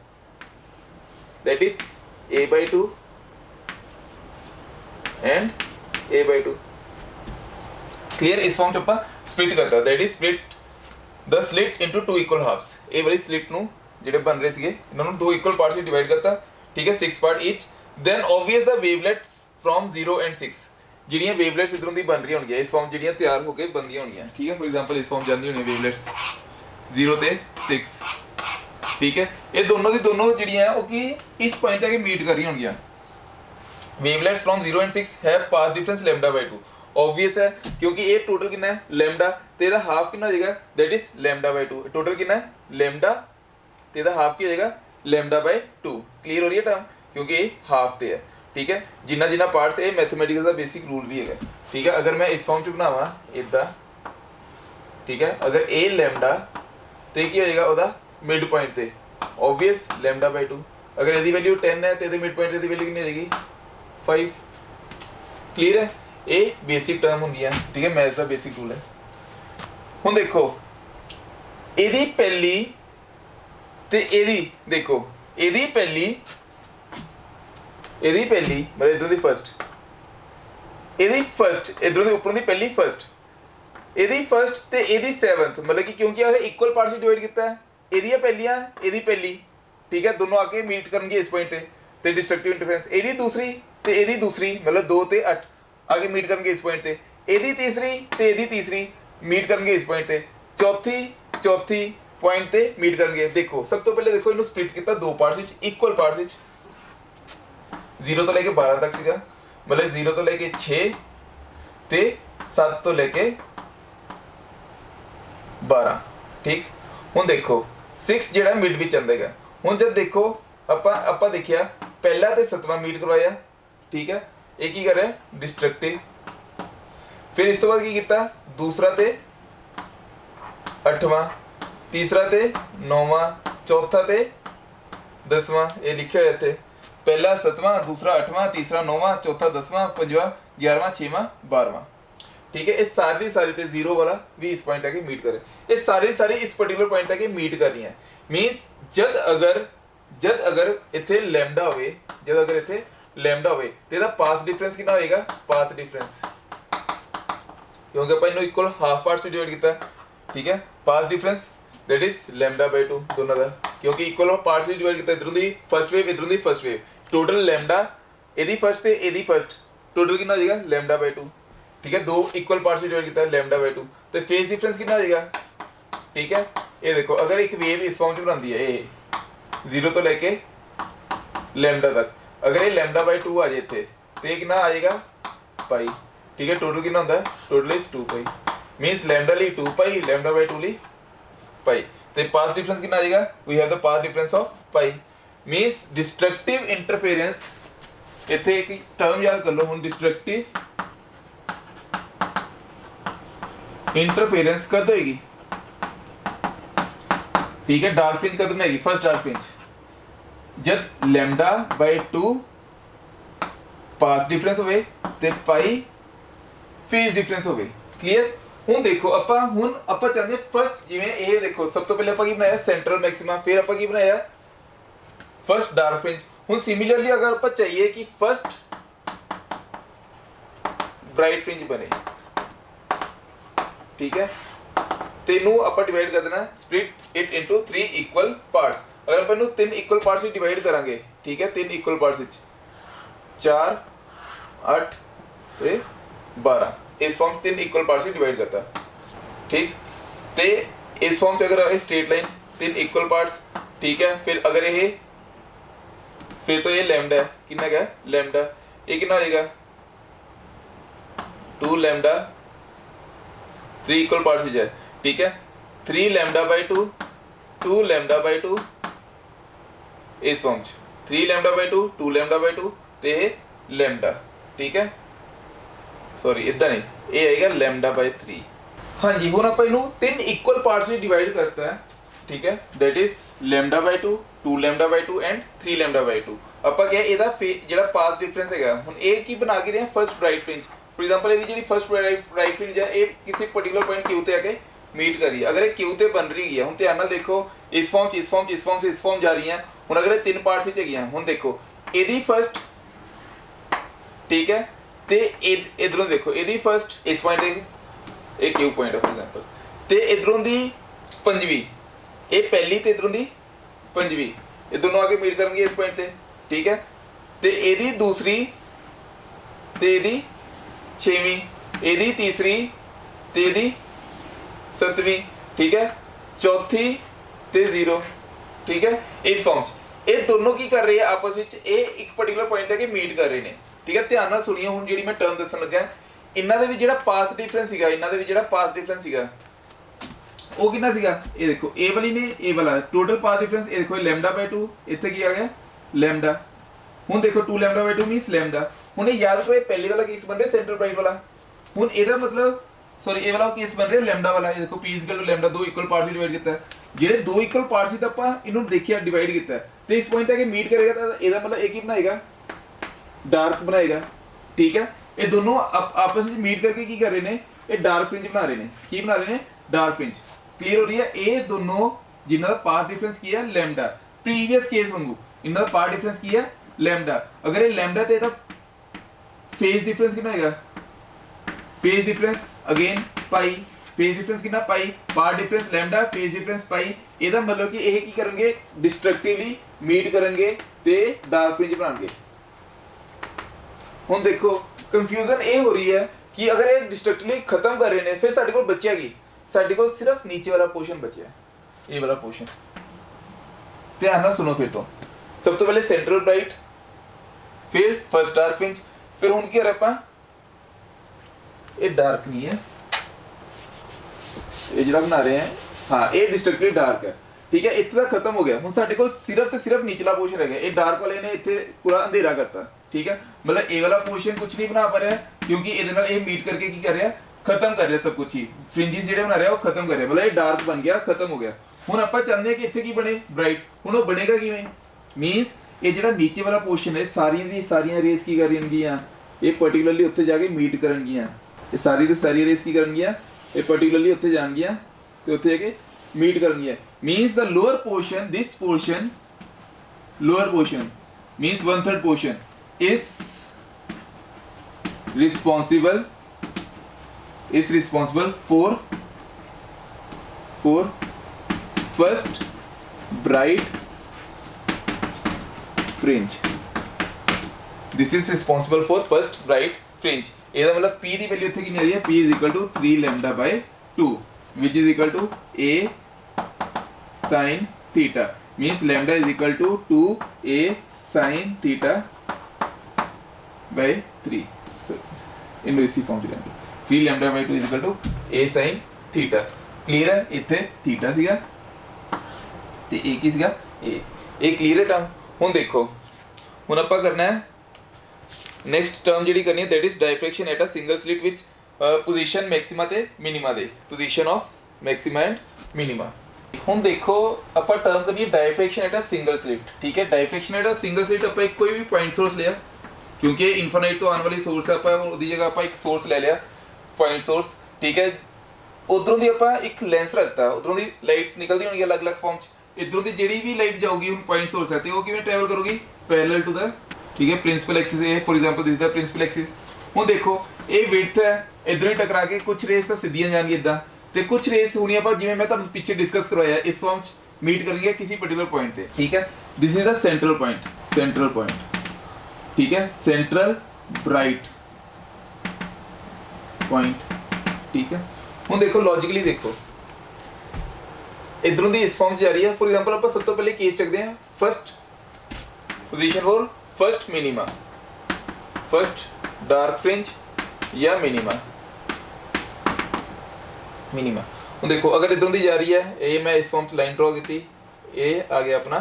that is a/2 and a/2 clear इस फॉर्म ਚ ਆਪਾਂ ਸਪਲਿਟ ਕਰਤਾ that is split the slit into two equal halves. ये वाली स्लिट नू ਜਿਹੜੇ बन रहे ਸੀਗੇ ਇਹਨਾਂ ਨੂੰ ਦੋ ਇਕੁਅਲ ਪਾਰਟਸ ਵਿੱਚ ਡਿਵਾਈਡ ਕਰਤਾ, ਠੀਕ ਹੈ, 6 ਪਾਰਟ ਈਚ। ਦੈਨ ਆਬਵੀਅਸ ਦਾ ਵੇਵਲੇਟਸ ਫਰੋਮ 0 ਐਂਡ 6 ਜਿਹੜੀਆਂ ਵੇਵਲੇਟਸ ਇਧਰੋਂ ਦੀ ਬਣ ਰਹੀਆਂ ਹੋਣਗੀਆਂ, ਇਸ ਫਾਰਮ ਜਿਹੜੀਆਂ ਤਿਆਰ ਹੋ ਕੇ ਬਣਦੀਆਂ ਹੋਣਗੀਆਂ, ਠੀਕ ਹੈ। ਫॉर एग्जांपल ਇਸ ਫਾਰਮ ਜਾਂਦੀ ਹੋਣੀ ਵੇਵਲੇਟਸ 0 ਤੇ 6, ਠੀਕ ਹੈ। ਇਹ ਦੋਨੋਂ ਦੀ ਦੋਨੋਂ ਜਿਹੜੀਆਂ ਉਹ ਕੀ ਇਸ ਪੁਆਇੰਟ ਤੇ ਮੀਟ ਕਰ ਰਹੀਆਂ ਹੋਣਗੀਆਂ। Wavelets from 0 and 6 have path difference λ/2। Obvious है क्योंकि ये टोटल कितना है लैम्डा, तो ਇਹਦਾ ਹਾਫ ਕਿੰਨਾ ਹੋ ਜਾਏਗਾ, दैट इज λ/2। टोटल कितना है लैम्डा, तो ਇਹਦਾ ਹਾਫ ਕੀ ਹੋ ਜਾਏਗਾ λ/2। क्लियर हो रही है टर्म, क्योंकि ये हाफ ਤੇ है, ठीक है। जिन्ना जिन्ना पार्ट्स ये मैथमेटिक्स ਦਾ बेसिक रूल भी है, ठीक है। अगर मैं इस फॉर्म ਚ ਬਣਾਵਾਂ ਇਦਾਂ, ठीक है, अगर a लैम्डा ਤੇ ਕੀ ਹੋ ਜਾਏਗਾ ਉਹਦਾ ਮਿਡ ਪੁਆਇੰਟ ਤੇ ऑब्वियस λ/2। अगर ਇਹਦੀ ਵੈਲਿਊ 10 ਹੈ ਤੇ ਇਹਦੇ ਮਿਡ ਪੁਆਇੰਟ ਦੀ ਵੈਲਿਊ ਕਿੰਨੀ ਹੋ ਜਾਏਗੀ 5। क्लियर है, ਇਹ ਬੇਸਿਕ ਟਰਮ ਹੁੰਦੀਆਂ, ਠੀਕ ਹੈ, ਮੈਥ ਦਾ ਬੇਸਿਕ ਰੂਲ ਹੈ। ਹੁਣ ਦੇਖੋ ਇਹਦੀ ਪਹਿਲੀ ਤੇ ਇਹਦੀ, ਦੇਖੋ ਇਹਦੀ ਪਹਿਲੀ ਮਤਲਬ ਇਧਰੋਂ ਦੀ ਫਸਟ, ਇਹਦੀ ਫਸਟ ਇਧਰੋਂ ਦੀ ਉੱਪਰੋਂ ਦੀ ਪਹਿਲੀ ਫਸਟ, ਇਹਦੀ ਫਸਟ ਤੇ ਇਹਦੀ 7th, ਮਤਲਬ ਕਿ ਕਿਉਂਕਿ ਇਹ ਇਕੁਅਲ ਪਾਰਟਸ ਵਿੱਚ ਡਿਵਾਈਡ ਕੀਤਾ, ਇਹਦੀਆਂ ਪਹਿਲੀਆਂ ਇਹਦੀ ਪਹਿਲੀ, ਠੀਕ ਹੈ, ਦੋਨੋਂ ਆ ਕੇ ਮੀਟ ਕਰਨਗੇ ਇਸ ਪੁਆਇੰਟ ਤੇ ਡਿਸਟਰਕਟਿਵ ਇੰਟਰਫੇਰੈਂਸ। ਇਹਦੀ ਦੂਸਰੀ ਤੇ ਇਹਦੀ ਦੂਸਰੀ ਮਤਲਬ 2 ਤੇ 8 आगे मीट करेंगे इस पॉइंट पे, एदी तीसरी ते एदी तीसरी मीट करेंगे इस पॉइंट पे, चौथी पॉइंट पे मीट करेंगे। देखो सब तो पहले देखो इन्हों स्प्लिट किया दो parts which, equal parts which, 0 तो लेके 12 तक सीगा, मतलब 0 तो लेके 6 ते 7 तो लेके 12, ठीक। हुण देखो 6 जेड़ा मिड विच आंदा है। हुण जब देखो आपां देखिया पहला ते 7वां मीट करवाया, ठीक है, एक ही करे डिस्ट्रक्टिव। फिर इस तो बाद की किया दूसरा ते 8वां, तीसरा ते 9वां, चौथा ते 10वां, ये लिखे हुए थे पहला 7वां, दूसरा 8वां, तीसरा 9वां, चौथा 10वां, 5वां 11वां, 6वां 12वां, ठीक है। ये सारी ते 0 वाला भी इस पॉइंट आके मीट करे, ये सारी इस पर्टिकुलर पॉइंट आके मीट कर रही हैं। मींस जद अगर इथे लैम्डा होवे, जद अगर इथे लैम्डा होवे ते ਇਹਦਾ ਪਾਥ ਡਿਫਰੈਂਸ ਕਿੰਨਾ ਹੋਏਗਾ, ਪਾਥ ਡਿਫਰੈਂਸ, ਕਿਉਂਕਿ ਆਪਾਂ ਇਹਨੂੰ ਇਕੁਅਲ ਹਾਫ ਪਾਰਟਸ ਵਿੱਚ ਡਿਵਾਈਡ ਕੀਤਾ, ਠੀਕ ਹੈ। ਪਾਥ ਡਿਫਰੈਂਸ दैट इज λ/2 ਦੋਨਾਂ ਦਾ, ਕਿਉਂਕਿ ਇਕੁਅਲ ਪਾਰਟਸ ਵਿੱਚ ਡਿਵਾਈਡ ਕੀਤਾ, ਇਧਰੋਂ ਦੀ ਫਸਟ ਵੇਵ ਇਧਰੋਂ ਦੀ ਫਸਟ ਵੇਵ, ਟੋਟਲ ਲੈਮਡਾ ਇਹਦੀ ਫਸਟ ਤੇ ਇਹਦੀ ਫਸਟ, ਟੋਟਲ ਕਿੰਨਾ ਹੋ ਜਾਏਗਾ λ/2, ठीक है। दो इक्वल पार्ट्स में डिवाइड किया λ/2, तो फेज डिफरेंस कितना हो जाएगा, ठीक है। ये देखो अगर एक वेव इस फॉर्म में बनाती है, ये 0 तो लेके लैम्डा तक, अगर ये λ/2 आ जाए थे तो ये कितना आ जाएगा पाई, ठीक है। टोटल कितना होता है, टोटल इज 2π, मींस लैम्डा ली 2π, λ/2 ली पाई, तो पाथ डिफरेंस कितना आ जाएगा, we have the path difference of pi. Means destructive interference, इथे एक टर्म याद कर लो हुन, डिस्ट्रक्टिव इंटरफेरेंस कद होगी, ठीक है। डार्क फ्रिंज कद बनेगी, फर्स्ट डार्क फ्रिंज जब λ/2 पाथ डिफरेंस होवे ते पाई फेज डिफरेंस होवे। क्लियर। हुण देखो आपां चाहते हैं फर्स्ट, जिवें ये देखो सब तो पहले आपां की बनाया सेंट्रल मैक्सिमा, फिर आपां की बनाया फर्स्ट डार्क फ्रिंज। हुण सिमिलरली अगर आपां चाहिए कि फर्स्ट ब्राइट फ्रिंज बने, ठीक है, तो इनू आपां डिवाइड कर देना, split it into 3 equal parts. अगर अपन 3 इक्वल पार्ट्स में डिवाइड करांगे, ठीक है, 3 इक्वल पार्ट्स विच 4 8 ते 12, इस फॉर्म 3 इक्वल पार्ट्स में डिवाइड करता, ठीक। ते इस फॉर्म से अगर स्ट्रेट लाइन 3 इक्वल पार्ट्स, ठीक है। फिर अगर ये फिर तो ये लैम्डा है, कितना क्या लैम्डा, ये कितना हो जाएगा 2 लैम्डा, 3 इक्वल पार्ट्स हो जाए, ठीक है। 3 λ/2 2 λ/2 इस फॉर्म 3 λ/2 2 λ/2 ते लैम्डा, ठीक है। सॉरी इतना नहीं, ये आएगा λ/3। हाँ जी, हुण आपां इनू 3 इक्वल पार्ट्स में डिवाइड करता है, ठीक है, दैट इज λ/2 2 λ/2 एंड 3 λ/2। आपां क्या ਇਹਦਾ ਜਿਹੜਾ ਪਾਥ ਡਿਫਰੈਂਸ ਹੈਗਾ, ਹੁਣ ਇਹ ਕੀ ਬਣਾ ਕੇ ਰਹੇ first bright fringe. For example ਇਹਦੀ ਜਿਹੜੀ ਫਰਸਟ ਬ੍ਰਾਈਟ फ्रिंज है, ਇਹ ਕਿਸੇ पर्टिकुलर पॉइंट Q ਤੇ आके मीट करी, अगर ये Q ते बन रही है, हुण ध्यान नाल देखो इस फॉर्म च इस फॉर्म च इस फॉर्म से इस फॉर्म जा रही है। हुण अगर ये 3 पार्ट्स विच हैगियां, हुण देखो ਇਹਦੀ फर्स्ट, ठीक है, ते इधरों देखो ਇਹਦੀ फर्स्ट इस पॉइंट एक Q पॉइंट है फॉर एग्जांपल, ते इधरों दी पंजवी, ये पहली ते इधरों दी पंजवी, ये दोनों आके मीट करेंगे इस पॉइंट ते, ठीक है। ते एदी दूसरी ते एदी छेवीं, एदी तीसरी ते एदी सतवीं, ठीक है। चौथी ते जीरो, ठीक है। इस फॉर्म च ये दोनों की कर रहे हैं आपस में, ये एक पर्टिकुलर पॉइंट है कि मीट कर रहे हैं, ठीक है। ध्यान नाल सुनिए हुण जिहड़ी मैं टर्म दस्सण लगा, इन्हां दे विच जिहड़ा पाथ डिफरेंस सीगा, इन्हां दे विच जिहड़ा पाथ डिफरेंस सीगा वो कितना सीगा, ये देखो ए वाली ने ए वाला टोटल पाथ डिफरेंस, ये देखो लैम्डा बाय 2, इत्थे की आ गया लैम्डा। हुण देखो 2 लैम्डा बाय 2 मींस लैम्डा। हुण ये याद करो, पहले वाला केस बन रहा है सेंट्रल पॉइंट वाला। हुण एदा मतलब सॉरी ये वाला केस बन रहा है लैम्डा वाला, ये देखो p इक्वल टू लैम्डा, दो इक्वल पार्ट्स डिवाइड किया है, ਜਿਹੜੇ दो इक्वल पार्ट्स ਸੀ ਤਾਂ ਆਪਾਂ ਇਹਨੂੰ ਦੇਖਿਆ डिवाइड ਕੀਤਾ ਤੇ ਇਸ ਪੁਆਇੰਟ ਤੇ ਕਿ ਮੀਟ ਕਰੇਗਾ ਤਾਂ ਇਹਦਾ ਮਤਲਬ ਇਹ ਕੀ ਬਣਾਏਗਾ, ਡਾਰਕ ਬਣਾਏਗਾ, ਠੀਕ ਹੈ। ਇਹ ਦੋਨੋਂ ਆਪਸ ਵਿੱਚ ਮੀਟ ਕਰਕੇ ਕੀ ਕਰ ਰਹੇ ਨੇ, ਇਹ ਡਾਰਕ ਫ੍ਰਿੰਜ ਬਣਾ ਰਹੇ ਨੇ। ਕੀ ਬਣਾ ਰਹੇ ਨੇ, ਡਾਰਕ ਫ੍ਰਿੰਜ। ਕਲੀਅਰ ਹੋ ਰਹੀ ਹੈ। ਇਹ ਦੋਨੋਂ ਜਿਨ੍ਹਾਂ ਦਾ ਪਾਥ ਡਿਫਰੈਂਸ ਕੀ ਹੈ ਲੈਮਡਾ, ਪ੍ਰੀਵੀਅਸ ਕੇਸ ਵਾਂਗੂ ਇਹਨਾਂ ਦਾ ਪਾਥ ਡਿਫਰੈਂਸ ਕੀ ਹੈ ਲੈਮਡਾ। ਅਗਰ ਇਹ ਲੈਮਡਾ ਤੇ ਇਹਦਾ ਫੇਜ਼ ਡਿਫਰੈਂਸ ਕਿੰਨਾ ਹੋਏਗਾ, phase difference again pi, phase difference कितना pi, part difference lambda, phase difference pi. ਇਹਦਾ मतलब कि ਇਹ ਕੀ ਕਰਨਗੇ, डिस्ट्रक्टिवली मीट ਕਰਨਗੇ ਤੇ डार्क फ्रिंज ਬਣਾਉਣਗੇ। ਹੁਣ ਦੇਖੋ कंफ्यूजन ਇਹ ਹੋ ਰਹੀ ਹੈ कि अगर ਇਹ डिस्ट्रक्टिवली खत्म कर रहे ਨੇ, ਫਿਰ ਸਾਡੇ ਕੋਲ ਬਚਿਆ ਕੀ, ਸਾਡੇ ਕੋਲ ਸਿਰਫ नीचे वाला पोर्शन बचा, ये वाला पोर्शन। ध्यान ਨਾਲ सुनो फिर तो सब तो पहले सेंट्रल ब्राइट, फिर फर्स्ट डार्क फ्रिंज, फिर ਹੁਣ ਕੀ ਕਰ ਆਪਾਂ, ये डार्क नहीं है, ये जो बना रहे हैं हाँ ये डिस्ट्रक्टिवली डार्क है, ठीक है। इतना खत्म हो गया। हुण साडे कोल सिर्फ ते सिर्फ नीचला पोर्शन रह गया। ये डार्क वाले ने इत्थे पूरा अंधेरा करता, ठीक है। मतलब ये वाला पोर्शन कुछ नहीं बना पा रहा है क्योंकि ये नाल ये मीट करके की कर रहा है, खत्म कर रहा है सब कुछ ही, फ्रिंजेस जेडे बना रहा है वो खत्म कर रहा है, मतलब ये डार्क बन गया, खत्म हो गया। हुण आपां चाहते हैं कि इत्थे की बने ब्राइट। हुण वो बनेगा किवें, मींस ये जिहड़ा नीचे वाला पोर्शन है सारियां दी सारियां रेस की करनगियां, ये पर्टिकुलरली उत्थे जाके मीट करनगियां, ये सारी तो सारी रेस की करनगियां, ये पर्टिकुलरली उत्थे जाणगियां ते उत्थे जाके मीट करनगियां। Means the lower portion, this portion, lower portion means 1/3 portion is responsible for first bright fringe. This is responsible for first bright fringe. ਇਹਦਾ ਮਤਲਬ p ਦੀ ਵੈਲਿਊ ਇੱਥੇ ਕਿੰਨੀ ਆ ਰਹੀ ਹੈ, p = 3 lambda by 2 which is equal to a sin theta, means lambda is equal to 2a sin theta by 3. So ਇਹਨੂੰ ਇਸੀ farm ਚ ਲੈਂਦੇ 3 lambda by 2 is equal to a sin theta. Clear ਹੈ। ਇੱਥੇ ਥੀਟਾ ਸੀਗਾ ਤੇ a ਕੀ ਸੀਗਾ, ਇਹ ਕਲੀਅਰ ਹੈ ਟਰਮ। ਹੁਣ ਦੇਖੋ ਹੁਣ ਆਪਾਂ ਕਰਨਾ ਹੈ नेक्स्ट टर्म ਜਿਹੜੀ ਕਰਨੀ ਹੈ, that is diffraction at a single slit with position maxima ਤੇ minima ਦੇ, position of maxima and minima। ਹੁਣ ਦੇਖੋ ਆਪਾਂ ਟਰਮ ਕਰਨੀ ਹੈ diffraction at a single slit, ਠੀਕ ਹੈ। diffraction at a single slit ਆਪਾਂ ਇੱਕ ਕੋਈ ਵੀ ਪੁਆਇੰਟ ਸੋਰਸ ਲਿਆ, ਕਿਉਂਕਿ ਇਨਫਾਈਨਾਈਟ ਤੋਂ ਆਉਣ ਵਾਲੀ ਸੋਰਸ ਹੈ, ਆਪਾਂ ਉਹਦੀ ਜਗ੍ਹਾ ਆਪਾਂ ਇੱਕ ਸੋਰਸ ਲੈ ਲਿਆ, ਪੁਆਇੰਟ ਸੋਰਸ, ਠੀਕ ਹੈ। ਉਧਰੋਂ ਦੀ ਆਪਾਂ ਇੱਕ ਲੈਂਸ ਰੱਖਤਾ, ਉਧਰੋਂ ਦੀ ਲਾਈਟਸ ਨਿਕਲਦੀ ਹੋਣਗੀਆਂ ਅਲੱਗ-ਅਲੱਗ ਫਾਰਮ ਚ। ਇਧਰੋਂ ਦੀ ਜਿਹੜੀ ਵੀ ਲਾਈਟ ਜਾਊਗੀ ਹੁਣ ਪੁਆਇੰਟ ਸੋਰਸ ਹੈ ਤੇ ਉਹ ਕਿਵੇਂ ਟਰੈਵਲ ਕਰੂਗੀ, ਪੈਰਲਲ ਟੂ ਦ, ठीक है, प्रिंसिपल एक्सिस है। For example this the principal axis. हुण देखो ये विड्थ है, इधर ही टकरा के कुछ रेस तो सीधियां जाएंगी इदा ते कुछ रेस होनी है जिवें मैं तुहानू पीछे डिस्कस करवाया, इस फॉर्म च मीट करेंगे किसी पर्टिकुलर पॉइंट पे, ठीक है। This is the central point, central point, ठीक है, सेंट्रल ब्राइट पॉइंट, ठीक है। हुण देखो लॉजिकली देखो इधरों दी इस फॉर्म च जा रही है। फॉर एग्जांपल आप सब तो पहले केस चकते हैं first position for first minima, first dark fringe या मिनिमा, मिनिमा। ਹੁਣ देखो अगर इधरों दी जा रही है, ये मैं इस फॉर्म च लाइन ड्रॉ की, ये आ गया अपना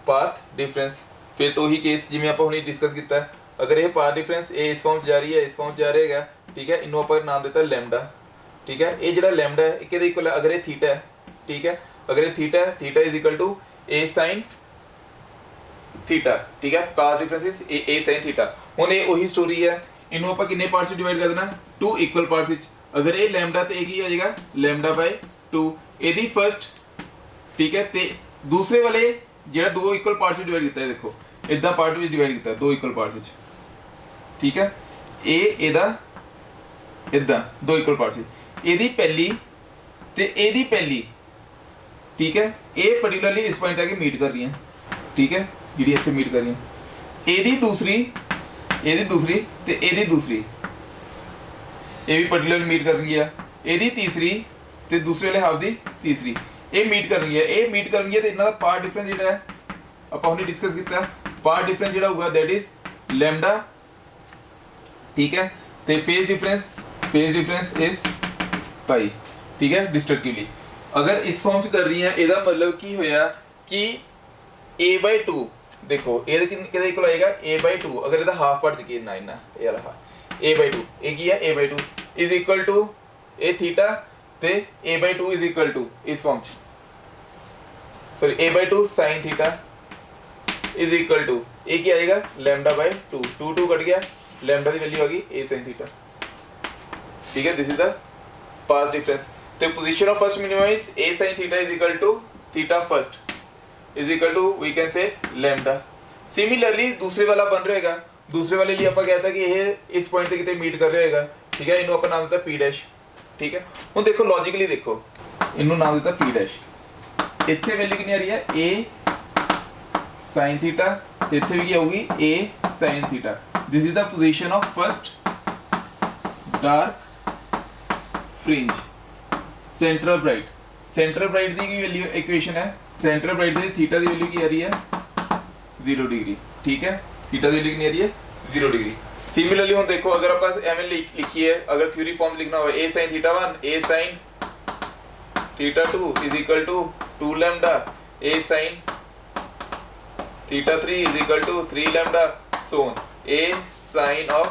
पाथ डिफरेंस। फिर तो वही केस जिवें आपां हुणे डिस्कस किया, अगर ये पाथ डिफरेंस ये इस फॉर्म च जा रही है, इस फॉर्म च जा रहेगा, ठीक है। इनू आपां नाम दिता लैम्डा, ठीक है। ये जिहड़ा लैम्डा है किहदे इक्वल है, अगर ये थीटा है, ठीक है, अगर ये थीटा है, theta is equal to a sin theta, ठीक है। Path difference is a sin theta. हुण ये वही स्टोरी है, इनू आपां कितने पार्ट्स में डिवाइड कर देना, 2 इक्वल पार्ट्स विच। अगर ये लैम्डा ते एक ही आ जाएगा लैम्डा बाय 2, एदी फर्स्ट, ठीक है, ते दूसरे वाले जेड़ा दो इक्वल पार्ट्स में डिवाइड किया है, देखो इदा पार्ट में डिवाइड किया दो इक्वल पार्ट्स विच, ठीक है। ए एदा इदा दो इक्वल पार्ट्स, एदी पहली ते एदी पहली ठीक है, ਇਹ ਪਾਰਟਿਕੂਲਰਲੀ ਇਸ ਪੁਆਇੰਟ ਤੇ ਆ ਕੇ ਮੀਟ ਕਰ ਰਹੀਆਂ, ਠੀਕ ਹੈ, ਜਿਹੜੀ ਇੱਥੇ ਮੀਟ ਕਰ ਰਹੀਆਂ, ਇਹਦੀ ਦੂਸਰੀ ਤੇ ਇਹਦੀ ਦੂਸਰੀ, ਇਹ ਵੀ ਪਾਰਟਿਕੂਲਰ ਮੀਟ ਕਰ ਰਹੀ ਹੈ, ਇਹਦੀ ਤੀਸਰੀ ਤੇ ਦੂਸਰੇ ਵਾਲੇ ਹਾਫ ਦੀ ਤੀਸਰੀ, ਇਹ ਮੀਟ ਕਰ ਰਹੀ ਹੈ, ਇਹ ਮੀਟ ਕਰ ਰਹੀ ਹੈ, ਤੇ ਇਹਨਾਂ ਦਾ ਪਾਰਟ ਡਿਫਰੈਂਸ ਜਿਹੜਾ ਹੈ ਆਪਾਂ ਹੁਣੇ ਡਿਸਕਸ ਕੀਤਾ, ਪਾਰਟ ਡਿਫਰੈਂਸ ਜਿਹੜਾ ਹੋਊਗਾ ਦੈਟ ਇਜ਼ ਲੈਮਡਾ, ठीक है, ਤੇ ਫੇਜ਼ ਡਿਫਰੈਂਸ ਇਜ਼ ਪਾਈ, ਠੀਕ ਹੈ, ਡਿਸਟਰਕਟਿਵਲੀ। ਅਗਰ ਇਸ ਫਾਰਮ ਚ ਕਰ ਰਹੀ ਹੈ, ਇਹਦਾ ਮਤਲਬ ਕੀ ਹੋਇਆ ਕਿ a/2 ਦੇਖੋ ਇਹਦੇ ਕਿਹਦੇ ਇਕੁਅਲ ਆਏਗਾ a/2, ਅਗਰ ਇਹਦਾ ਹਾਫ ਪਾਰਟ ਚ ਕਿੰਨਾ ਇੰਨਾ ਇਹ ਵਾਲਾ a/2, ਇਹ ਕੀ ਹੈ a/2 is equal to a theta, ਤੇ a/2 ਇਜ਼ ਇਕੁਅਲ ਟੂ ਇਸ ਫਾਰਮ ਚ sorry a/2 sin theta is equal to ए क्या आएगा λ/2, 2 कट गया, लैम्डा की वैल्यू आ गई a sin थीटा, ठीक है, this is the path difference. तो position of first minimum is a sin theta is equal to theta first is equal to we can say lambda. Similarly दूसरे वाला बन रहेगा, दूसरे वाले लिए ਆਪਾਂ कहता कि ये इस पॉइंट ਤੇ ਕਿਤੇ ਮੀਟ ਕਰ ਰਿਹਾ ਹੈਗਾ, ठीक है, ਇਹਨੂੰ ਆਪਾਂ ਨਾਮ ਦਿੱਤਾ p ਡੈਸ਼, ठीक है। ਹੁਣ ਦੇਖੋ ਲੌਜੀਕਲੀ ਦੇਖੋ, ਇਹਨੂੰ ਨਾਮ ਦਿੱਤਾ p ਡੈਸ਼, ਇੱਥੇ ਵੈल्यू ਕਿੰਨੀ ਆ ਰਹੀ ਹੈ a sin थीटा, ਤੇ ਇੱਥੇ ਵੀ ਕੀ ਆਊਗੀ a sin theta. This is the position of first dark fringe. Central bright the Ki ਵੈल्यू equation ਹੈ, सेंट्रल ब्राइट ਦੀ थीटा ਦੀ ਵੈल्यू ਕੀ ਆ ਰਹੀ ਹੈ 0 डिग्री, ठीक है, थीटा ਦੀ ਵੈल्यू ਕਿੰਨੀ ਆ ਰਹੀ ਹੈ 0 डिग्री। सिमिलरली ਹੁਣ ਦੇਖੋ ਅਗਰ ਆਪਾਂ ਐਵੇਂ ਲਿਖੀਏ, ਅਗਰ ਥਿਊਰੀ ਫਾਰਮ ਲਿਖਣਾ ਹੋਵੇ a sin theta 1 a sin theta 2 is equal to 2 lambda a sin theta 3 is equal to 3 lambda, so on, a sin of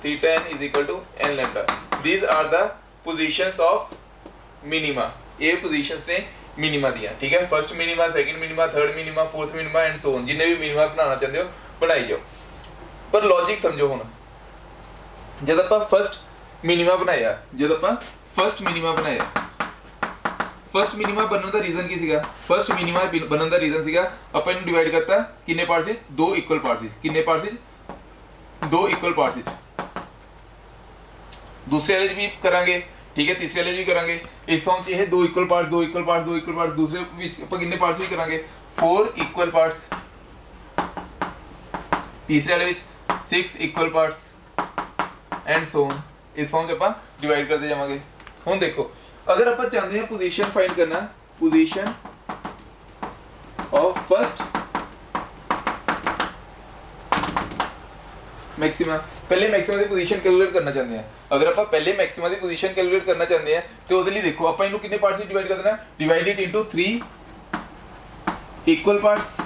theta n is equal to n lambda। These are the positions of minima, ये positions ने minima दिया, ठीक है, first minima, second minima, third minima, fourth minima and so on, जिन्ने भी minima बनाना चाहते हो बनाई जाओ। पर लॉजिक समझो, हुण जद ਆਪਾਂ फर्स्ट मिनिमा बनाया, फर्स्ट मिनिमा बनने का रीजन की सीगा, फर्स्ट मिनिमा बनने का रीजन सीगा ਆਪਾਂ ਇਹਨੂੰ डिवाइड करता किन्ने पार्ट्स से, दो इक्वल पार्ट्स से, किन्ने पार्ट्स से, दो इक्वल पार्ट्स से। दूसरे वाले भी करांगे, ठीक है, तीसरे वाले भी करांगे, इस फॉर्म से दो इक्वल पार्ट्स, दो इक्वल पार्ट्स, दो इक्वल पार्ट्स, दूसरे विच ਆਪਾਂ किन्ने पार्ट्स भी करांगे 4 इक्वल पार्ट्स, तीसरे वाले विच 6 equal parts and so on, इस फॉर्म से ਆਪਾਂ डिवाइड करते जावांगे। ਹੁਣ देखो अगर आप चाहते हैं पोजीशन फाइंड करना, पोजीशन ऑफ फर्स्ट मैक्सिमा, पहले मैक्सिमा की पोजीशन कैलकुलेट करना चाहते हैं, अगर आप पहले मैक्सिमा की पोजीशन कैलकुलेट करना चाहते हैं तो ਉਹਦੇ ਲਈ ਦੇਖੋ ਆਪਾਂ ਇਹਨੂੰ ਕਿੰਨੇ ਪਾਰਟਸ ਵਿੱਚ ਡਿਵਾਈਡ ਕਰ ਦੇਣਾ, divide it into 3 equal parts,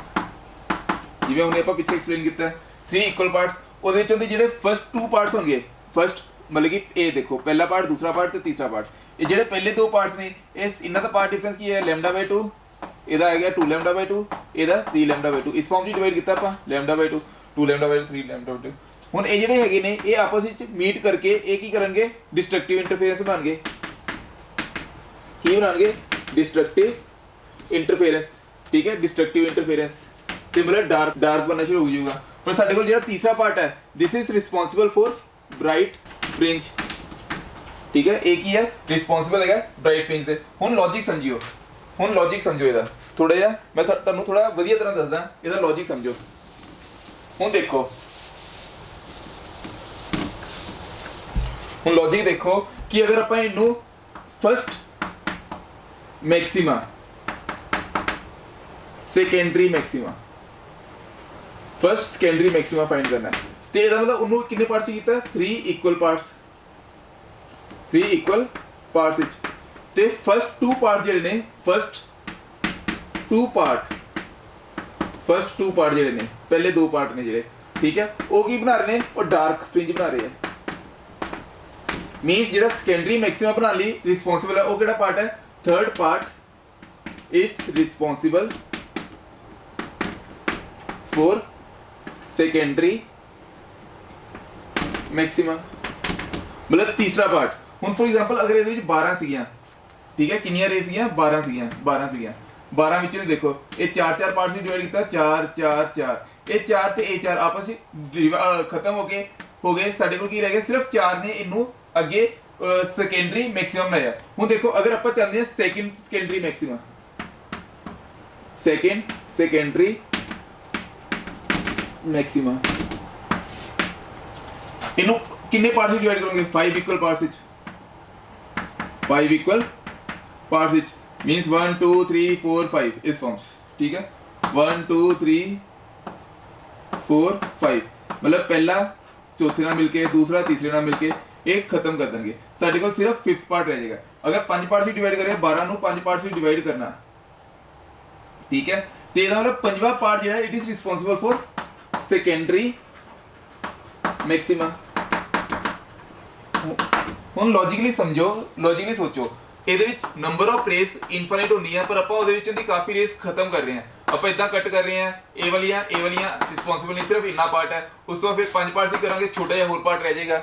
ਜਿਵੇਂ ਉਹਨੇ ਆਪਾਂ ਪਿੱਛੇ ਐਕਸਪਲੇਨ ਕੀਤਾ 3 ਇਕੁਅਲ ਪਾਰਟਸ, ਉਹਦੇ ਵਿੱਚੋਂ ਦੇ ਜਿਹੜੇ ਫਰਸਟ 2 ਪਾਰਟਸ ਹੋਣਗੇ, ਫਰਸਟ मतलब कि ए देखो पहला पार्ट, दूसरा पार्ट ते तीसरा पार्ट, ये जेडे पहले दो पार्ट्स ने इस इनका पार्ट डिफरेंस की है λ/2, ਇਹਦਾ ਆ ਗਿਆ 2 λ/2, ਇਹਦਾ 3 λ/2, ਇਸ ਫਾਰਮ ਵਿੱਚ ਡਿਵਾਈਡ ਕੀਤਾ ਆਪਾਂ λ/2 2 λ/2 3 λ/2। ਹੁਣ ਇਹ ਜਿਹੜੇ ਹੈਗੇ ਨੇ ਇਹ ਆਪਸ ਵਿੱਚ ਮੀਟ ਕਰਕੇ ਇਹ ਕੀ ਕਰਨਗੇ, ਡਿਸਟਰਕਟਿਵ ਇੰਟਰਫੇਰੈਂਸ ਬਣਨਗੇ, ਕੀ ਬਣਨਗੇ ਡਿਸਟਰਕਟਿਵ ਇੰਟਰਫੇਰੈਂਸ, ठीक है, डिस्ट्रक्टिव इंटरफेरेंस ਤੇ ਮਤਲਬ ਡਾਰਕ बनना शुरू हो जाएगा। पर ਸਾਡੇ ਕੋਲ ਜਿਹੜਾ ਤੀਸਰਾ ਪਾर्ट है this is responsible for bright fringe, ठीक है, एक ही है रिस्पांसिबल है ब्राइट फ्रिंज ਦੇ। ਹੁਣ ਲੌਜੀਕ ਸਮਝਿਓ, ਹੁਣ ਲੌਜੀਕ ਸਮਝੋ ਇਹਦਾ ਥੋੜਾ ਜਿਹਾ, ਮੈਂ ਤੁਹਾਨੂੰ ਥੋੜਾ ਵਧੀਆ ਤਰ੍ਹਾਂ ਦੱਸਦਾ, ਇਹਦਾ ਲੌਜੀਕ ਸਮਝੋ। ਹੁਣ ਦੇਖੋ, ਹੁਣ ਲੌਜੀਕ ਦੇਖੋ ਕਿ ਅਗਰ ਆਪਾਂ ਇਹਨੂੰ first Maxima, secondary maxima, first secondary maxima find करना है, तो ਇਹਦਾ ਮਤਲਬ ਉਹਨੂੰ ਕਿੰਨੇ ਪਾਰਟਸ ਕੀਤਾ 3 ਇਕੁਅਲ ਪਾਰਟਸ, 3 ਇਕੁਅਲ ਪਾਰਟਸ ਵਿੱਚ, ਤੇ ਫਰਸਟ 2 ਪਾਰਟ ਜਿਹੜੇ ਨੇ, ਫਰਸਟ 2 ਪਾਰਟ ਜਿਹੜੇ ਨੇ, ਪਹਿਲੇ 2 ਪਾਰਟ ਨੇ ਜਿਹੜੇ, ਠੀਕ ਹੈ, ਉਹ ਕੀ ਬਣਾ ਰਹੇ ਨੇ, ਉਹ ਡਾਰਕ ਫ੍ਰਿੰਜ ਬਣਾ ਰਹੇ ਆ। ਮੀਨਸ ਜਿਹੜਾ ਸੈਕੰਡਰੀ ਮੈਕਸਿਮਾ ਬਣਾਉਣ ਲਈ ਰਿਸਪੌਂਸਿਬਲ ਹੈ ਉਹ ਕਿਹੜਾ ਪਾਰਟ ਹੈ, third part is responsible for secondary maxima, मतलब तीसरा पार्ट। हुन फॉर एग्जांपल अगर ਇਹਦੇ ਵਿੱਚ 12 ਸੀਗੀਆਂ, ਠੀਕ ਹੈ, ਕਿੰਨੀਆਂ ਰੇ ਸੀਗੀਆਂ 12 ਸੀਗੀਆਂ, 12 ਵਿੱਚੋਂ ਦੇਖੋ ਇਹ 4 ਪਾਰਟਸ ਵਿੱਚ ਡਿਵਾਈਡ ਕੀਤਾ, 4 ਇਹ 4 ਤੇ ਇਹ 4 ਆਪਸ ਵਿੱਚ ਖਤਮ ਹੋ ਗਏ, ਸਾਡੇ ਕੋਲ ਕੀ ਰਹਿ ਗਿਆ ਸਿਰਫ 4 ਨੇ ਇਹਨੂੰ ਅੱਗੇ ਸੈਕੰਡਰੀ ਮੈਕਸਿਮਮ ਬਣਾਇਆ। ਹੁਣ ਦੇਖੋ ਅਗਰ ਆਪਾਂ ਚਾਹੁੰਦੇ ਹਾਂ secondary Maxima, second secondary maxima. इनू किन्ने पार्ट्स डिवाइड करोगे 5 equal parts which 5 equal parts which means 1 2 3 4 5 इस फॉर्म्स ठीक है 1 2 3 4 5 मतलब पहला चौथे नाल मिलके दूसरा तीसरे नाल मिलके एक खत्म कर देंगे साडे कोल सिर्फ 5th पार्ट रह जाएगा। अगर 5 पार्ट्स में डिवाइड करें 12 नु 5 पार्ट्स में डिवाइड करना ठीक है तो ਇਹਦਾ मतलब पंजवा पार्ट जो है it is responsible for secondary maxima. ਹੁਣ लॉजिकली समझो लॉजिकली सोचो ਇਹਦੇ ਵਿੱਚ ਨੰਬਰ ਆਫ ਰੇਸ ਇਨਫਾਈਨਾਈਟ ਹੁੰਦੀਆਂ ਪਰ ਆਪਾਂ ਉਹਦੇ ਵਿੱਚੋਂ ਦੀ ਕਾਫੀ ਰੇਸ ਖਤਮ ਕਰ ਰਹੇ ਹਾਂ ਆਪਾਂ ਇਦਾਂ ਕੱਟ ਕਰ ਰਹੇ ਹਾਂ ਇਹ ਵਾਲੀਆਂ ਰਿਸਪੌਂਸਿਬਲ ਨਹੀਂ ਸਿਰਫ ਇੰਨਾ ਪਾਰਟ ਹੈ ਉਸ ਤੋਂ ਬਾਅਦ ਫਿਰ 5 ਪਾਰਟਸ ਹੀ ਕਰਾਂਗੇ ਛੋਟਾ ਜਿਹਾ ਹੋਰ ਪਾਰਟ ਰਹਿ ਜਾਏਗਾ।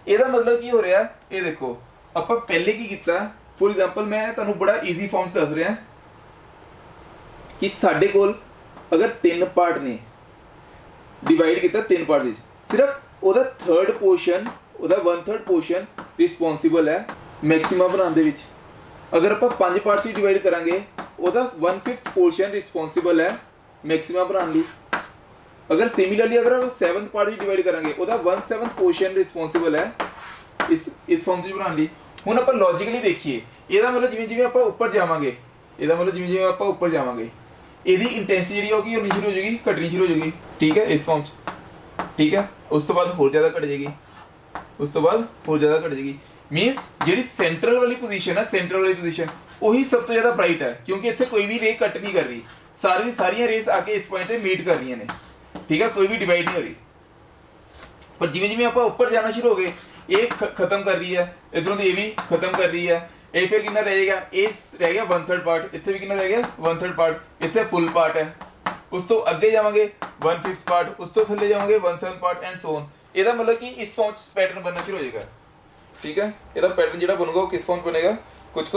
ਇਹਦਾ ਮਤਲਬ ਕੀ ਹੋ ਰਿਹਾ ਇਹ ਦੇਖੋ ਆਪਾਂ ਪਹਿਲੇ ਕੀ ਕੀਤਾ ਫॉर एग्जांपल मैं ਤੁਹਾਨੂੰ ਬੜਾ ਈਜ਼ੀ ਫਾਰਮ ਚ ਦੱਸ ਰਿਹਾ ਕਿ ਸਾਡੇ ਕੋਲ ਅਗਰ 3 ਪਾਰਟ ਨੇ ਡਿਵਾਈਡ ਕੀਤਾ 3 ਪਾਰਟਸ ਵਿੱਚ ਸਿਰਫ ਉਹਦਾ 3rd ਪੋਰਸ਼ਨ ਉਹਦਾ 1/3 ਪੋਰਸ਼ਨ ਰਿਸਪੌਂਸਿਬਲ ਹੈ ਮੈਕਸਿਮਾ ਬਣਾਉਣ ਦੇ ਵਿੱਚ। अगर आप 5 पार्ट्स ही डिवाइड करांगे ਉਹਦਾ 1/5 पोर्शन रिस्पांसिबल है मैक्सिमा बनाने लिए। अगर सिमिलरली अगर आप 7th पार्ट ही डिवाइड करांगे ਉਹਦਾ 1/7 पोर्शन रिस्पांसिबल है इस फॉर्म ਚ ਬਣਾਉਣ ਲਈ। ਹੁਣ ਆਪਾਂ ਲੌਜੀਕਲੀ ਦੇਖੀਏ ਇਹਦਾ ਮਤਲਬ ਜਿਵੇਂ ਜਿਵੇਂ ਆਪਾਂ ਉੱਪਰ ਜਾਵਾਂਗੇ ਇਹਦਾ ਮਤਲਬ ਜਿਵੇਂ ਜਿਵੇਂ ਆਪਾਂ ਉੱਪਰ ਜਾਵਾਂਗੇ ਇਹਦੀ ਇੰਟੈਂਸਿਟੀ ਜਿਹੜੀ ਹੋਗੀ ਹੋਣੀ ਸ਼ੁਰੂ ਹੋ ਜਾਏਗੀ ਘਟਣੀ ਸ਼ੁਰੂ ਹੋ ਜਾਏਗੀ ਠੀਕ ਹੈ ਇਸ ਫॉर्म ਚ ਠੀਕ ਹੈ ਉਸ ਤੋਂ ਬਾਅਦ ਹੋਰ ਜ਼ਿਆਦਾ ਘਟ ਜਾਏਗੀ ਉਸ ਤੋਂ ਬਾਅਦ ਹੋਰ ਜ਼ਿਆਦਾ ਘਟ ਜਾਏਗੀ। मीनस ਜਿਹੜੀ सेंट्रल वाली पोजीशन है सेंट्रल वाली पोजीशन वही सब तो ज्यादा ब्राइट है क्योंकि इत्थे कोई भी रे कट नहीं कर रही सारी सारियां रेस आके इस पॉइंट पे मीट कर रही ने ठीक है कोई भी डिवाइड नहीं हो रही। पर जिवें जिवें आपां ऊपर जाना शुरू हो गए ये खत्म कर रही है इधरों दी ये भी खत्म कर रही है ये फिर कितना रहेगा ये रह गया 1/3 पार्ट इत्थे भी कितना रह गया 1/3 पार्ट इत्थे फुल पार्ट है उस तो अगे जावांगे 1/5 पार्ट उस तो थल्ले जावांगे 1/7 पार्ट एंड सो ऑन। ਇਹਦਾ मतलब कि इस फॉर्म च पैटर्न बनना शुरू हो जाएगा ठीक है। ਇਹਦਾ पैटर्न ਜਿਹੜਾ ਬਣੂਗਾ ਉਹ ਕਿਸ ਫॉर्म ਬनेगा कुछ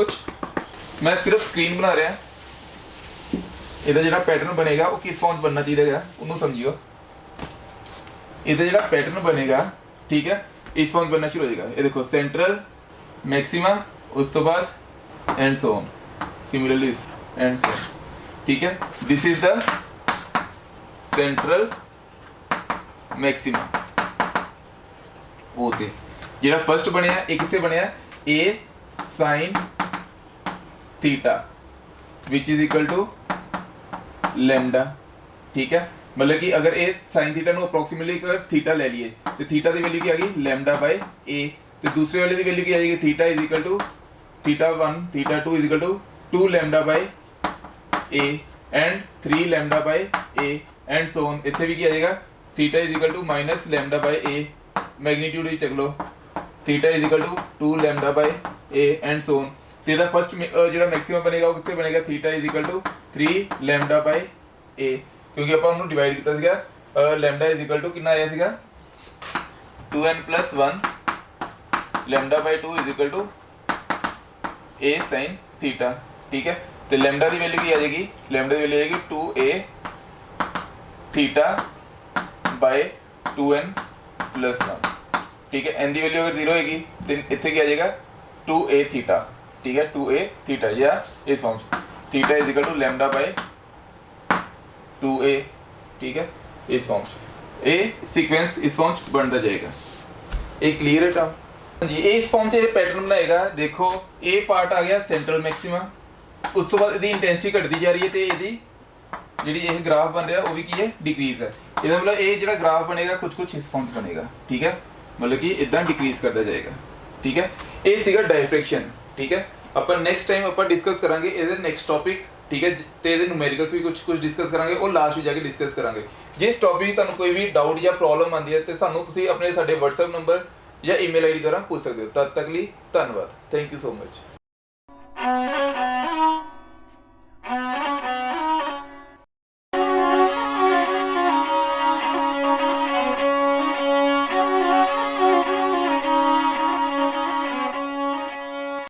मैं सिर्फ स्क्रीन बना रहा ਇਹਦਾ ਜਿਹੜਾ पैटर्न बनेगा ਉਹ किस फॉर्म बनना चाहिए ਉਹਨੂੰ ਸਮਝਿਓ। ਇਹਦਾ ਜਿਹੜਾ पैटर्न बनेगा ठीक है इस फॉर्म बनना शुरू हो जाएगा। ये देखो सेंट्रल मैक्सिमा उस तो बाद and so on similarly and so ठीक है this is the central maxima. ਉਹ ਤੇ ਜਿਹੜਾ फर्स्ट ਬਣਿਆ ਇਹ ਕਿੱਥੇ ਬਣਿਆ a sin theta which is equal to lambda ठीक है। मतलब कि अगर a sin थीटा ਨੂੰ अप्रोक्सीमेटली अगर थीटा ले लिए तो थीटा ਦੀ ਵੈਲਿਊ ਕੀ ਆ ਗਈ lambda by a ਤੇ ਦੂਸਰੇ ਵਾਲੇ ਦੀ ਵੈਲਿਊ ਕੀ ਆ ਜਾਏਗੀ theta is equal to theta 1 theta 2 is equal to 2 lambda by a and 3 lambda by a and so on। ਇੱਥੇ ਵੀ ਕੀ ਆ ਜਾਏਗਾ theta is equal to minus lambda by a magnitude ही चक लो theta is equal to 2 lambda by a and so on. तो ਇਹਦਾ first ਜਿਹੜਾ ਮੈਕਸਿਮਮ ਬਣੇਗਾ ਉਹ ਕਿੱਥੇ ਬਣੇਗਾ theta is equal to 3 lambda by a ਕਿਉਂਕਿ ਆਪਾਂ ਉਹਨੂੰ ਡਿਵਾਈਡ ਕੀਤਾ ਸੀਗਾ ਲੈਮਡਾ ਇਜ਼ ਇਕੁਅਲ ਟੂ ਕਿੰਨਾ ਆਇਆ ਸੀਗਾ 2n + 1 lambda by 2 is equal to a sin theta ठीक है। तो लैम्डा की वैल्यू की आ जाएगी लैम्डा की वैल्यू आ जाएगी 2a थीटा बाय 2n + 1 ठीक है। n की वैल्यू अगर 0 होगी तो इतने क्या आ जाएगा 2a थीटा ठीक है 2a थीटा या इस फॉर्म से theta is equal to lambda by 2a ठीक है इस फॉर्म से ये सीक्वेंस इस फॉर्म से बनता जाएगा। ये क्लियर है टर्म जी। इस फॉर्म से पैटर्न बनाएगा देखो ए पार्ट आ गया सेंट्रल मैक्सिमा उस तो बाद इसकी इंटेंसिटी घटती जा रही है तो यदि जी ये ग्राफ बन रहा है वो भी की है डिक्रीज है। इसका मतलब ये जो ग्राफ बनेगा कुछ इस फॉर्म बनेगा ठीक है मतलब कि इदा डिक्रीज करता जाएगा ठीक है। ये सीगा डायफ्रैक्शन ठीक है। अपन नेक्स्ट टाइम अपन डिस्कस करांगे इधर नेक्स्ट टॉपिक ठीक है तो ये न्यूमेरिकल्स भी कुछ डिस्कस करांगे और लास्ट में जाके डिस्कस करांगे। जिस टॉपिक तुहानू कोई भी डाउट या प्रॉब्लम आती है तो सानू तुसीं अपने साडे WhatsApp नंबर या ईमेल ID द्वारा पूछ सकते हो। तद तक लिए धन्यवाद थैंक यू सो मच।